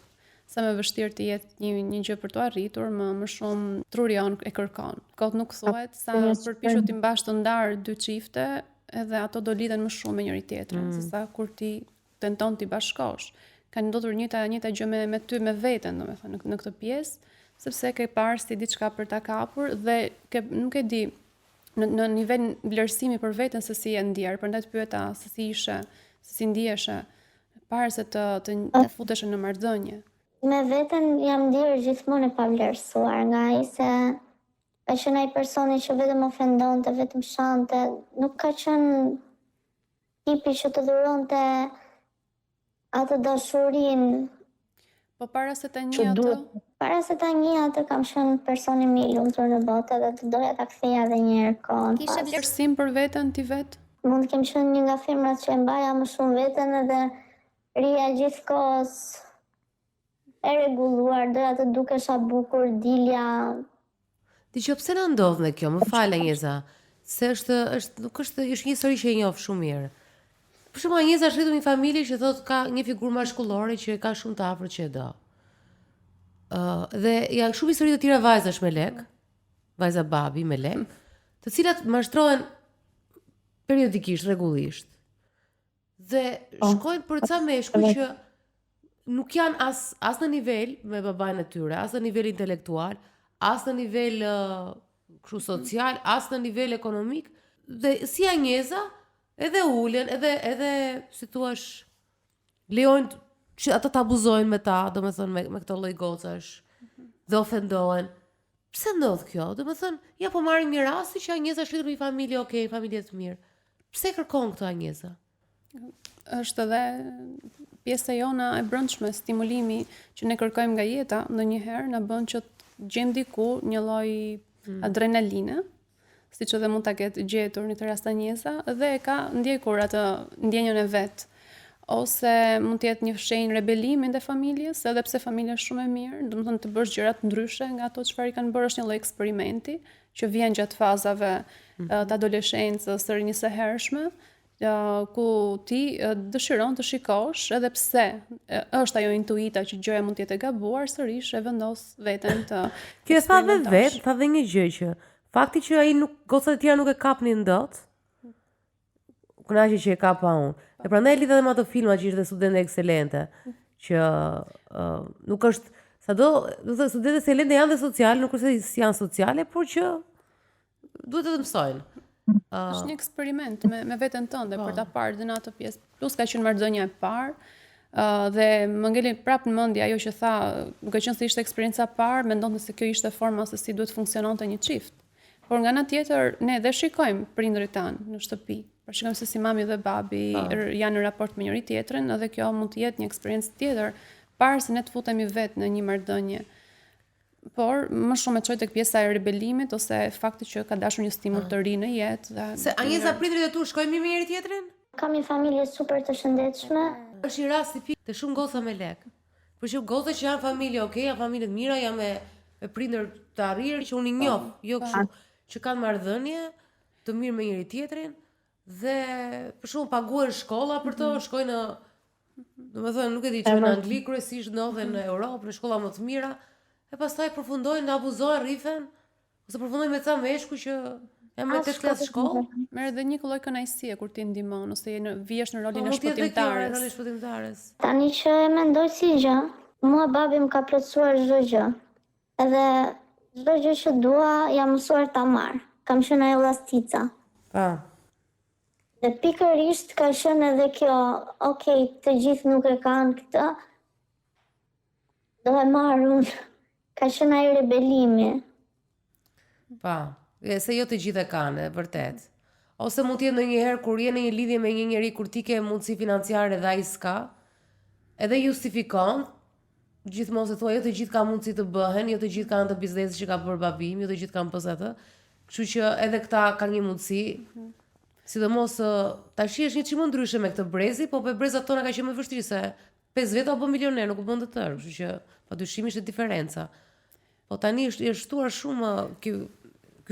S3: Sa më vështirë të jetë një gjë për të arritur, më shumë trurion e kërkon. Kot nuk thuhet sa përpishu ti mbash të ndarë dy çifte, edhe ato do lidhen më shumë me njëri tjetrin, sesa kur ti tenton ti bashkosh. Ka ndodhur njëta gjë me ty me veten, domethënë në këtë pjesë, sepse ke parë si diçka për ta kapur dhe nuk e di në nivel vlerësimi për veten se si e ndjer, prandaj të pyeta se si ishe, se si ndiheshe para se të futesh në marrëdhënie.
S4: Me veten jam ndjerë gjithmonë e pavlerësuar, nga ai se ka qenë ai personi që vetëm ofendonte, vetëm shante, nuk ka qenë tipi që të dhuronte atë dashurinë.
S3: Po para se ta njeh atë?
S4: Para se ta njeh atë kam qenë personi më i lumtur në botë dhe të doja ta ktheja edhe një herë kohën.
S3: Kishe vlerësim për veten ti vet?
S4: Mund të kem qenë një nga femrat që e mbaja më shumë veten edhe rija gjithkohës e rregulluar, doja të dukesha bukur, dilja.
S1: Dgjoj, pse na ndodh me kjo? Më fal Anjeza. Se nuk është një histori që e njoh shumë mirë. Për shembull, Anjeza është rritur në një familje që thotë ka një figurë mashkullore që ka shumë të afërt që e do. Dhe janë shumë histori të tjera vajzash me lek, vajza babi me lek, të cilat mashtrohen periodikisht, rregullisht. Dhe shkojnë për ca meshkuj që nuk janë as në nivel me babain e tyre, as në nivel intelektual, as në nivel kështu social, as në nivel ekonomik, dhe si Anjeza edhe ulen, edhe si thua lejojnë që ata të abuzojnë me ta, domethënë me këto lloj gocash, dhe ofendohen. Pse ndodh kjo? Domethënë, ja po marrim një rast që Anjeza është rritur në një familje okay, familje të mirë. Pse kërkon këtë Anjeza?
S3: Është edhe pjesa jona e brendshme, stimulimi që ne kërkojmë nga jeta, ndonjëherë na bën që të gjejmë diku një lloj adrenaline, siç edhe mund ta ketë gjetur në këtë rast Anjeza, dhe e ka ndjekur atë ndjenjën e vet. Ose mund të jetë një shenjë rebelimi ndaj familjes, edhe pse familja është shumë e mirë, domethënë të bësh gjëra të ndryshe nga ato çfarë i kanë bërë, është një lloj eksperimenti që vjen gjatë fazave të adoleshencës së rinisë së hershme, ku ti dëshiron të shikosh edhe pse është ajo intuita që gjëja mund të jetë e gabuar, sërish e vendos veten të
S1: Kjo tha vetë, tha dhe një gjë që fakti që ai gocat e tjera nuk e kapnin dot, kënaqi që e kapa unë. E prandaj lidh edhe me ato filma që ishte studente ekselente, që nuk është sado, do të thotë studentët ekselente janë dhe sociale, nuk është se janë sociale, por që duhet të mësojnë.
S3: Është një eksperiment me veten tënde për ta parë dhe në atë pjesë. Plus ka qenë marrëdhënia e parë, dhe më ngeli prapë në mendje ajo që tha, duke qenë se ishte eksperjenca e parë, mendonte se kjo ishte forma se si duhet funksiononte një çift. Por nga ana tjetër, ne dhe shikojmë prindërit tanë në shtëpi. Shikojmë se si mami dhe babi janë në raport me njëri tjetrin, edhe kjo mund të jetë një eksperiencë tjetër, para se ne të futemi vetë në një marrëdhënie. Por më shumë e çoj tek pjesa e rebelimit ose fakti që ka dashur një stimull të ri në jetë.
S1: Se Anjeza, prindërit e tu shkojnë mirë me njëri tjetrin?
S4: Kam një familje super të shëndetshme.
S1: Është një rast tipik të shumë goca me lek. Por që goca që janë familje okay, janë familje të mira, janë me prindër të arrirë që unë i njoh, jo kështu, që kanë marrëdhënie të mirë me njëri tjetrin dhe për shembull paguhen shkolla për to, shkojnë në, domethënë nuk e di, që në Angli kryesisht ndodhen në Europë, në shkolla më të mira. E pastaj përfundojnë, abuzojnë, rrifen, ose përfundojnë me ca meshku që janë me 8 klasë shkollë.
S3: Merr edhe një lloj kënaqësie kur ti ndihmon ose vihesh në rolin e shpëtimtares.
S4: Tani që e mendoj si gjë, mua babi më ka plotësuar çdo gjë. Edhe çdo gjë që dua jam mësuar ta marr. Kam qenë ajo llastica. Dhe pikërisht ka qenë edhe kjo, okay, të gjithë nuk e kanë këtë. Do e marr unë. Ka qenë ai rebelimi.
S1: Se jo të gjithë e kanë, vërtet. Ose mund të jetë ndonjëherë kur je në një lidhje me një njeri kur ti ke mundësi financiare dhe ai s'ka, edhe justifikon, gjithmonë se thua jo të gjithë kanë mundësi të bëhen, jo të gjithë kanë të biznesi që ka bërë babim, jo të gjithë kanë pas atë. Kështu që edhe këta kanë një mundësi. Sidomos tash është një çmë ndryshe me këtë brezi, po pe brezat tona ka qenë më vështirë se 5 vjet apo milioner nuk u bën të tërë, kështu që padyshim ishte diferenca. Po tani është shtuar shumë ky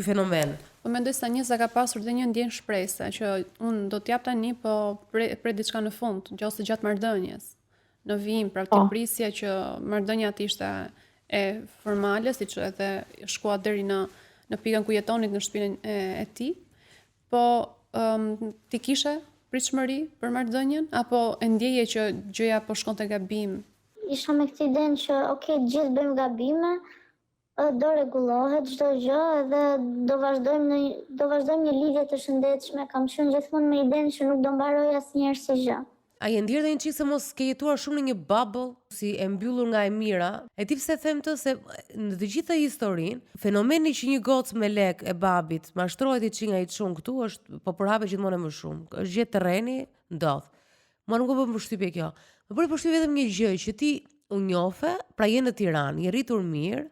S1: fenomen.
S3: Po mendoj se Anjeza ka pasur dhe një ndjenjë shpresë që unë do t'jap tani, po pre diçka në fund, ose gjatë marrëdhënies. Në vijim, pra ti prisja që marrëdhënia të ishte e formale, siç edhe shkua deri në pikën ku jetonit në shtëpinë e tij. Po ti kishe pritshmëri për marrëdhënien apo e ndjeje që gjëja po shkonte gabim?
S4: Isha me këtë idenë që gjithë bëjmë gabime, do rregullohet çdo gjë edhe do vazhdojmë një lidhje të shëndetshme. Kam qenë gjithmonë me idenë që nuk do mbaroj asnjëherë si gjë.
S1: A je ndjerë dhe një qikë se mos ke jetuar shumë në një bubble, si e mbyllur nga e mira? E ti pse them të se në të gjithë historinë, fenomeni që një gocë me lek e babit mashtrohet i çinga i çun këtu është po përhape gjithmonë më shumë. Është gjetë terreni, ndodh. Mua nuk më bën përshtypje kjo. Më bëri përshtypje vetëm një gjë që ti u njofe, pra je në Tiranë, je rritur mirë.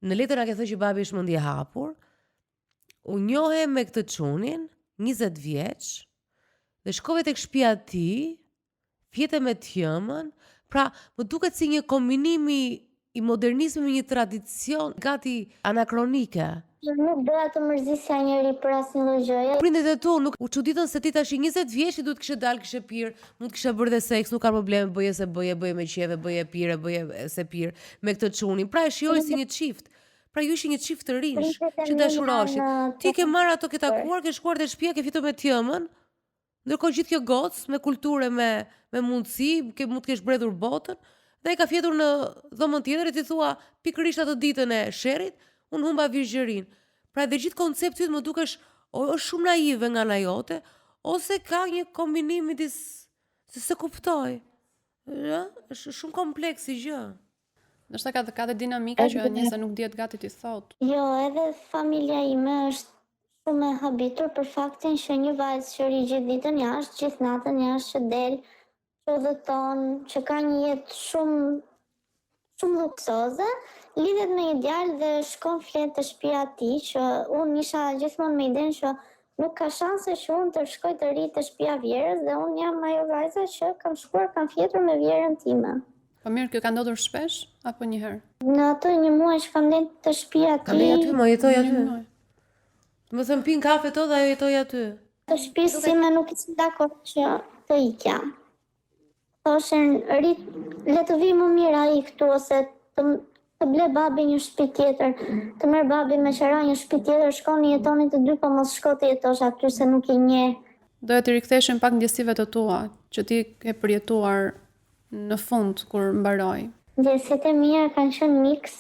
S1: Në letër a ke thënë që babi është mendje hapur. U njohe me këtë çunin, 20 vjeç. Dhe shkove tek shtëpia e tij, fjete me tjëmën, pra më duket si një kombinimi i modernizmit me një tradicion gati anakronike.
S4: Nuk doja të mërzisja njëri për asnjë lloj gjëje.
S1: Prindet e tu nuk u çuditën se ti tash 20 vjeç duhet kishe dalë, kishe pirë, mund të kishe bërë dhe seks, nuk ka problem, bëje me qeve, bëje pire, bëje se pirë me këtë çunin. Pra e shijoj si një çift. Pra ju ishin një çift të rinj që dashuroheshin. Ti ke marrë ato, ke takuar, ke shkuar te shtëpia, ke fituar me tjëmën. Ndërkohë gjithë kjo gocë me kulturë, me mundësi, mund të kesh mbledhur botën, dhe ai ka fjetur në dhomën tjetër e ti thua pikërisht atë ditën e sherrit, unë humba virgjërinë. Pra dhe gjithë koncepti yt më dukesh është shumë naive nga ana jote, ose ka një kombinim midis se kuptoj. Është shumë kompleks i gjë.
S3: Ndoshta ka dhe dinamika që Anjeza nuk dihet gati t'i thotë.
S4: Jo, edhe familja ime është shumë e habitur për faktin që një vajzë që ri gjithë ditën jashtë, gjithë natën jashtë, që del, që udhëton, që ka një jetë shumë luksoze, lidhet me një djalë dhe shkon flet të shtëpia e tij, që unë isha gjithmonë me idenë që nuk ka shanse që unë të shkoj të ri të shtëpia vjerës, dhe unë jam ajo vajza që kam shkuar, kam fjetur me vjerën time.
S3: Po mirë, kjo ka ndodhur shpesh apo një herë?
S4: Në ato një muaj që kam dhënë të shtëpia e tij.
S1: Kam dhënë aty, më jetoj aty. Më thëmë pin kafe to dhe ajo jetoj aty.
S4: Të shtëpisë sime nuk ishte dakord që të ikja. Thoshin, le të vi më mirë ai këtu, ose të ble babi një shtëpi tjetër, të merr babi me qira një shtëpi tjetër, shkoni jetoni të dy, po mos shko të jetosh aty se nuk i njeh.
S3: Doja të riktheshin pak ndjesive të tua, që ti ke përjetuar në fund kur mbaroi.
S4: Ndjesitë e mia kanë qenë miks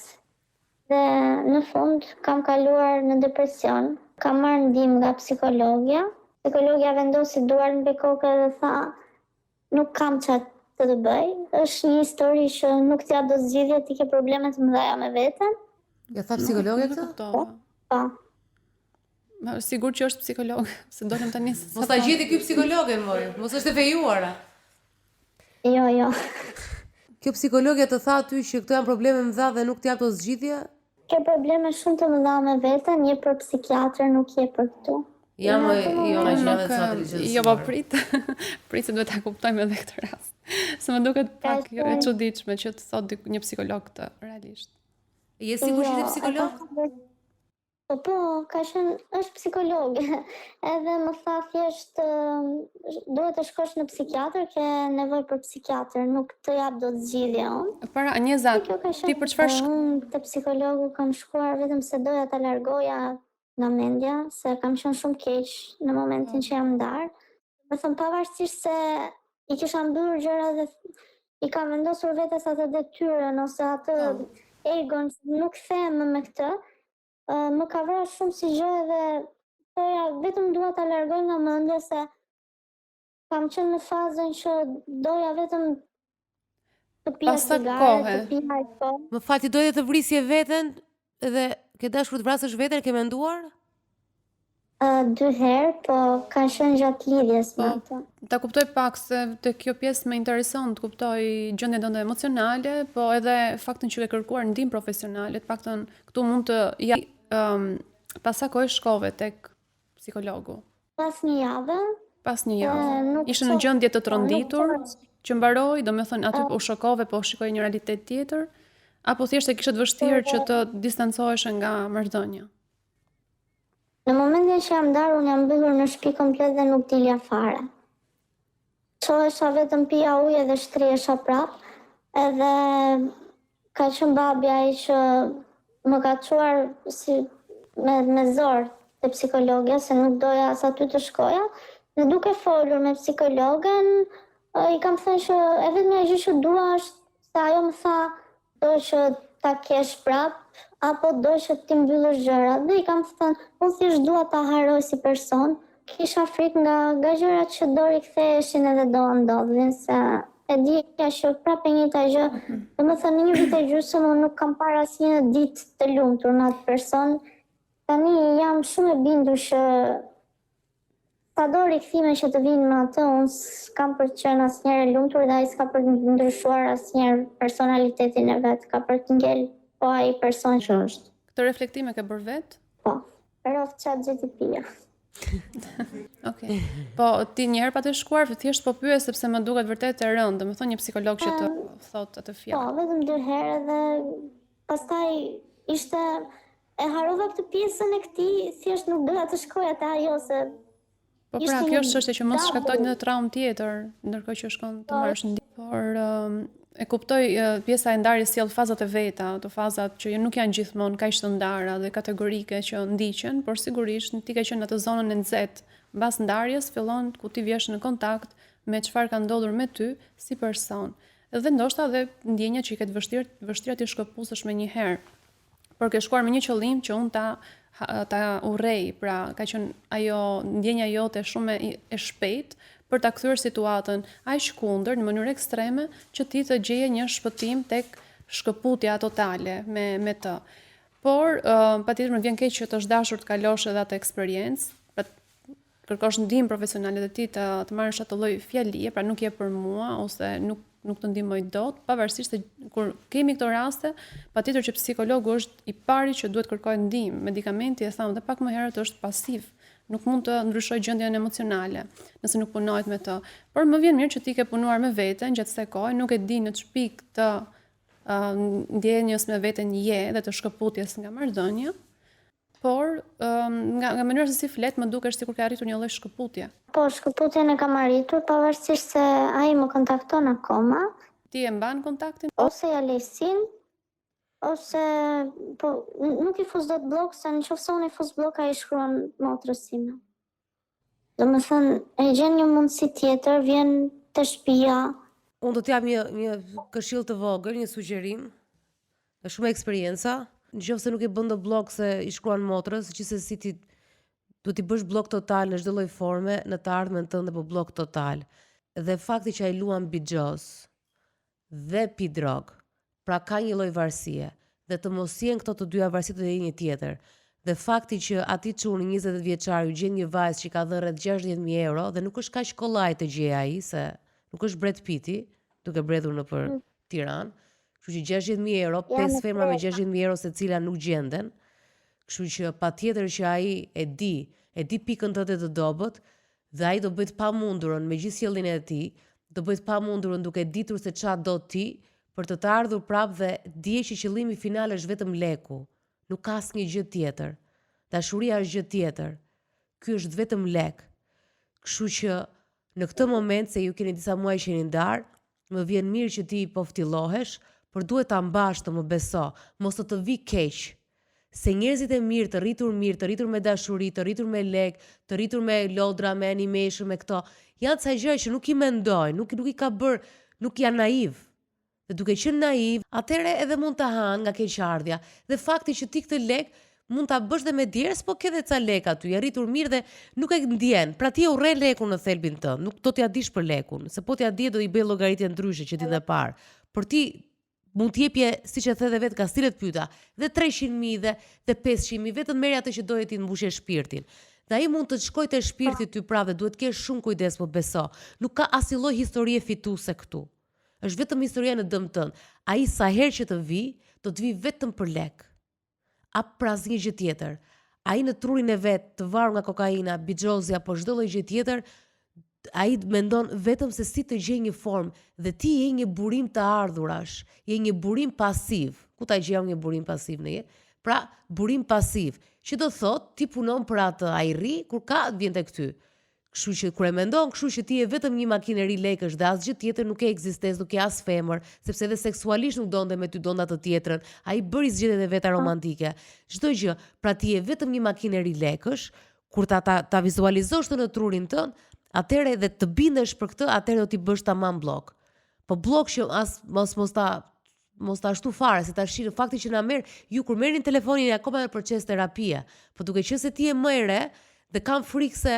S4: dhe në fund kam kaluar në depresion. Kam marrë ndihmë nga psikologja. Psikologja vendosi duar mbi kokë dhe tha, nuk kam çfarë të bëj. Është një histori që nuk t'ja do zgjidhje, ti ke probleme të mëdha me veten.
S1: Ja tha psikologja këtë?
S4: Po.
S3: Sigur që është psikolog, se dolem tani.
S1: Mos ta gjeti ky psikologen, mori. Mos është e fejuara.
S4: Jo.
S1: Kjo psikologja të tha ty që këto janë probleme mëdha dhe nuk t'jap të zgjidhje?
S4: Ke probleme shumë të mëdha me veten, je për psikiatër, nuk je për këtu.
S1: Jo, po
S3: prit se duhet ta kuptojmë edhe këtë rast. Se më duket pak e çuditshme që të thotë një psikolog këtë realisht.
S1: Je sigurt që je psikolog?
S4: Po, ka qenë, është psikolog. Edhe më tha thjesht duhet të shkosh në psikiatër, ke nevojë për psikiatër, nuk të jap dot zgjidhje unë.
S3: Para Anjeza, ti për çfarë
S4: unë te psikologu kam shkuar vetëm se doja ta largoja nga mendja, se kam qenë shumë keq në momentin që jam ndarë. Më thënë pavarësisht se i kisha mbyllur gjëra dhe i kam vendosur vetes atë detyrën ose atë egon, nuk them me këtë. Më ka vrarë shumë si gjë dhe thoya vetëm dua ta largoj nga mendja, se kam qenë në fazën që doja vetëm të pija cigare, të pija alkool.
S1: Më fal, ti doje të vrisje veten dhe ke dashur të vrasësh veten, ke menduar?
S4: 2 herë, po ka qenë gjatë lidhjes me ato.
S3: Ta kuptoj pak se te kjo pjesë më intereson të kuptoj gjendjen tënde emocionale, po edhe faktin që ke kërkuar ndihmë profesionale, të paktën këtu mund të pas sa kohë shkove tek psikologu?
S4: Pas një javë.
S3: Ishte në gjendje të tronditur, që mbaroi, domethënë aty u shokove, po shikoj një realitet tjetër, Apo thjesht e kishe të vështirë që të distancohesh nga marrëdhënia?
S4: Në momentin që jam ndarë, unë jam mbyllur në shtëpi komplet dhe nuk dilja fare. Çohesha vetëm pija ujë dhe shtrihesha prap, edhe ka qenë babi ai që më ka çuar si me zor te psikologja, se nuk doja as aty të shkoja. Dhe duke folur me psikologen, i kam thënë që e vetmja gjë që dua është se ajo më tha, do që ta kesh prap, apo do që ti mbyllësh gjërat. Dhe i kam thënë, unë thjesht dua ta harroj si person. Kisha frikë nga gjërat që do riktheheshin edhe do ndodhin, se e dija që prapë e njëjta gjë. Domethënë në një vit e gjysmë unë nuk kam parë asnjë ditë të lumtur në atë person. Tani jam shumë e bindur që sado rikthime që të vinë me atë, unë s'kam për të qenë asnjëherë e lumtur dhe ai s'ka për të ndryshuar asnjëherë personalitetin e vet, ka për të ngel po ai person që është.
S3: Këtë reflektime ke bërë vetë?
S4: Po, rreth ChatGPT-ja.
S3: Okej. Po ti një herë pa të shkuar, thjesht po pyes sepse më duket vërtet e rëndë, domethënë një psikolog që të thotë atë fjalë.
S4: Po, vetëm 2 herë dhe pastaj ishte e harrova këtë pjesën e këtij, thjesht nuk doja të shkoja te ajo se
S3: po pra, kjo është çështje që mos shkaktoj një traumë tjetër, ndërkohë që shkon të marrësh ndihmë. Por e kuptoj pjesa e ndarjes sjell fazat e veta, ato fazat që nuk janë gjithmonë kaq të ndara dhe kategorike që ndiqen, por sigurisht ti ke qenë në atë zonën e nxehtë. Mbas ndarjes fillon ku ti vjesh në kontakt me çfarë ka ndodhur me ty si person. Dhe ndoshta edhe ndjenja që i ke të vështira ti shkëputësh më një herë. Por ke shkuar me një qëllim që unë ta urrej, pra ka qenë ajo ndjenja jote shumë e shpejt për ta kthyer situatën aq kundër në mënyrë ekstreme që ti të gjeje një shpëtim tek shkëputja totale me të. Por patjetër më vjen keq që të dashur të kalosh edhe atë eksperiencë, kërkosh ndihmë profesionale dhe ti të marrësh atë lloj fjalie, pra nuk je për mua ose nuk të ndihmoj dot, pavarësisht se kur kemi këto raste, patjetër që psikologu është i pari që duhet kërkojë ndihmë. Medikamenti, e tham edhe pak më herët, është pasiv. Nuk mund të ndryshojë gjendjen emocionale nëse nuk punohet me të. Por më vjen mirë që ti ke punuar me veten gjatë kësaj kohe, nuk e di në ç'pikë të ndjenjës me veten je dhe të shkëputjes nga marrëdhënia. Por nga mënyra se si flet më dukesh sikur ke arritur një lloj shkëputje.
S4: Po, shkëputjen e kam arritur, pavarësisht se ai më kontakton akoma.
S3: Ti e mban kontaktin?
S4: Ose ja lej sin, ose po nuk i fus dot blok, se nëse unë i fus blok ai shkruan motrës time. Domethënë, e gjen një mundësi tjetër, vjen te shtëpia.
S1: Unë do të jap një këshill të vogël, një sugjerim, me shumë eksperjenca. Nëse nuk i bën dot blok se i shkruan motrës, gjithsesi ti duhet i bësh blok total në çdo lloj forme në të ardhmen tënde, po blok total. Dhe fakti që ai luan bixhoz dhe pi drog, pra ka një lloj varësie, dhe të mos jenë këto të dyja varësi të një tjetër. Dhe fakti që ati çuni 20 vjeçar u gjen një vajzë që ka dhënë rreth 60.000 euro dhe nuk është kaq kollaj të gjej ai, se nuk është Brad Pitti, duke bredhur nëpër Tiranë. Kështu që 60.000 euro, 5 femra me 60.000 euro secila nuk gjenden. Kështu që patjetër që ai e di pikën tënde të dobët dhe ai do bëhet pamundurën me gjithë sjelljen e tij, do bëhet pamundurën duke ditur se ç'a do ti për të ardhur prapë dhe dije që qëllimi final është vetëm leku. Nuk ka asnjë gjë tjetër. Dashuria është gjë tjetër. Ky është vetëm lek. Kështu që në këtë moment se ju keni disa muaj që jeni ndarë, më vjen mirë që ti po ftillohesh, por duhet ta mbash të më beso, mos të vi keq. Se njerëzit e mirë, të rritur me dashuri, të rritur me lek, të rritur me lodra, me animation, me këto, janë ca gjëra që nuk i mendojnë, nuk i ka bërë, nuk janë naiv. Dhe duke qenë naiv, atëre edhe mund ta hanë nga keqardhja. Dhe fakti që ti këtë lek mund ta bësh dhe me djerës, po ke edhe ca lek aty, je rritur mirë dhe nuk e ndjen. Pra ti urren lekun në thelbin tënd, nuk do t'ja dish për lekun, se po t'ja di do i bëj llogaritje ndryshe që ti dhe parë. Por ti mund t'jepje, siç e the dhe vetë Kastilet pyeta, dhe 300.000 dhe 500.000, vetëm merri atë që doje ti të mbushje shpirtin. Dhe ai mund të shkojë te shpirti ty prapë, duhet të kesh shumë kujdes, po beso. Nuk ka asnjë lloj historie fituese këtu. Është vetëm historia në dëm tënd. Ai sa herë që të vi, do të vi vetëm për lek. Apo për asnjë gjë tjetër. Ai në trurin e vet, të varur nga kokaina, bixhozi apo çdo lloj gjë tjetër, ai mendon vetëm se si të gjej një formë dhe ti je një burim të ardhurash, je një burim pasiv. Ku ta gjej një burim pasiv në jetë? Pra, burim pasiv, që do thot ti punon për atë, ai rri, kur ka vjen tek ty. Kështu që kur e mendon, kështu që ti je vetëm një makineri lekësh dhe asgjë tjetër nuk ke ekzistencë, nuk ke as femër, sepse edhe seksualisht nuk donte me ty, donte atë tjetrën. Ai bëri zgjedhjet e veta romantike. Çdo gjë, pra ti je vetëm një makineri lekësh, kur ta vizualizosh të në trurin tënd, atëherë edhe të bindesh për këtë, atëherë do t'i bësh tamam blok. Po blok që as mos ta ashtu fare, se tash në fakti që na merr, ju kur merrin telefonin akoma në proces terapie, po duke qenë se ti je më e re dhe kam frikë se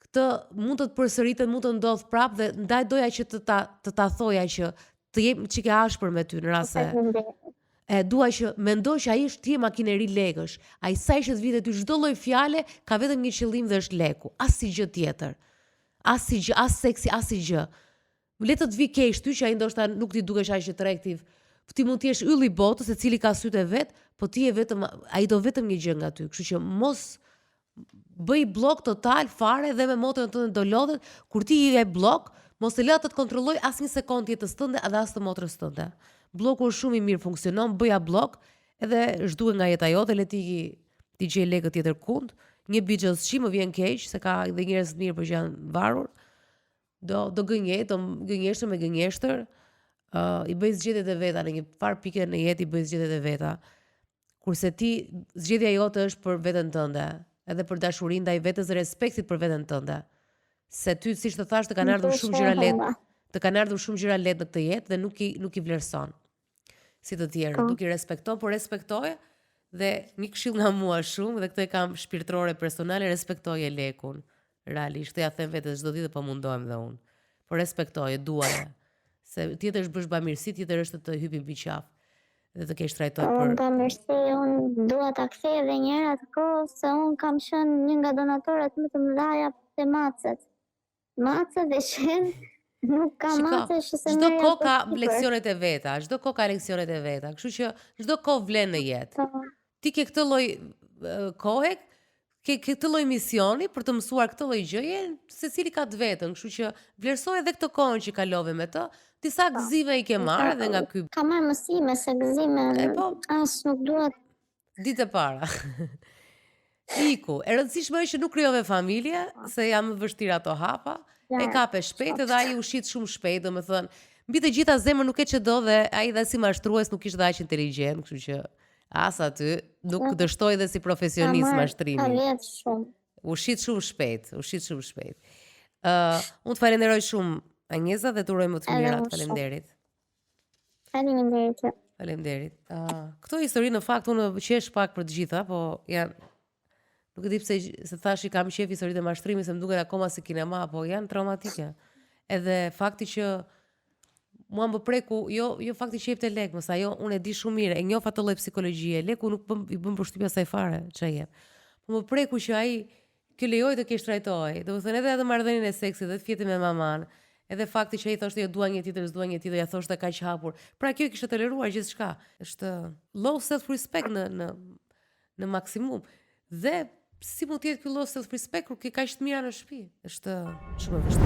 S1: këtë mund të përsëritet, mund të ndodh prapë dhe ndaj doja që të ta thoja që të jem çike ashpër me ty në rast se dua që mendoj që ai është ti makineri lekësh. Ai sa që të vite ty çdo lloj fjale ka vetëm një qëllim dhe është leku, asgjë tjetër. Asgjë, as seksi, asgjë. Le të vi keq ty që ai ndoshta nuk ti dukesh aq atraktiv. Ti mund të jesh ylli i botës, secili ka sytë e vet, po ti je vetëm ai do vetëm një gjë nga ty. Kështu që mos bëj blok total fare dhe me motrën tënde do lodhet. Kur ti je blok, mos e lë atë të kontrolloj as një sekondë jetës tënde edhe as të motrës tënde. Bloku është shumë i mirë, funksionon, bëja blok edhe zhduhet nga jeta jote, le ti gjej lekë tjetër kund. Një bigjosçi më vjen keq se ka edhe njerëz të mirë por që janë varur. Do gënjeshtër me gënjeshtër, i bëj zgjedhjet e veta në një farë pike në jetë, i bëj zgjedhjet e veta. Kurse ti zgjedhja jote është për veten tënde, edhe për dashurinë ndaj vetes dhe respektit për veten tënde. Se ty siç të thash të kanë ardhur shumë gjëra lehtë. Të kanë ardhur shumë gjëra lehtë në këtë jetë dhe nuk i vlerëson. Si të tjerë, nuk i respekton, por respektoje. Dhe një këshill nga mua shumë, dhe këtë e kam shpirtërore personale, respektoje lekun. Realisht, këtë ja them vetes çdo ditë, po mundohem dhe unë. Por respektoje, duaje. Se tjetër është bësh bamirësi, tjetër është të hypi mbi qafë. Dhe të kesh trajtuar për
S4: bamirësi, unë dua ta kthej edhe një herë atë kohë se unë kam qenë një nga donatorët më të mëdha te macet. Macet dhe shen nuk ka macet që se
S1: çdo kohë ka leksionet e veta, çdo kohë ka leksionet e veta. Kështu që çdo kohë vlen në jetë. Ti ke këtë lloj kohe, ke këtë lloj misioni për të mësuar këtë lloj gjëje, secili ka të vetën, kështu që vlerësoj edhe këtë kohën që kalove me të. Disa gëzime i ke marrë edhe nga ky.
S4: Ka marrë mësime se gëzime as nuk duhet
S1: ditë e para. Iku, e rëndësishme është që nuk krijove familje, se janë më vështirë ato hapa. E kape shpejt edhe ai u shit shumë shpejt, domethënë, mbi të gjitha zemër nuk e çdo dhe ai dha si mashtrues nuk ishte aq inteligjent, kështu që as aty nuk dështoi dhe si profesionist mashtrimi. U shit shumë shpejt. Unë të falenderoj shumë Anjeza dhe të uroj më të mirat. Faleminderit. Faleminderit. Këto histori në fakt unë qesh pak për të gjitha, po janë nuk e di pse se thash I kam qef historitë e mashtrimit se më duket akoma si kinema, po janë traumatike. Edhe fakti që mua më preku, jo fakti që jep te lek, mos ajo unë e di shumë mirë, e njoh atë lloj psikologjie. Leku nuk I bën përshtypja saj fare ç'ai jep. Po më preku që ai që lejoi të kesh trajtoj. Domethënë edhe atë marrëdhënien e seksit, edhe të fjetë me maman. Edhe fakti që ai thoshte jo dua një tjetër, ja thoshte kaq hapur. Pra kjo kishte toleruar gjithçka. Është low self respect në maksimum. Dhe si mund të jetë ky low self respect kur ke kaq të mira në shtëpi? Është shumë e vështirë.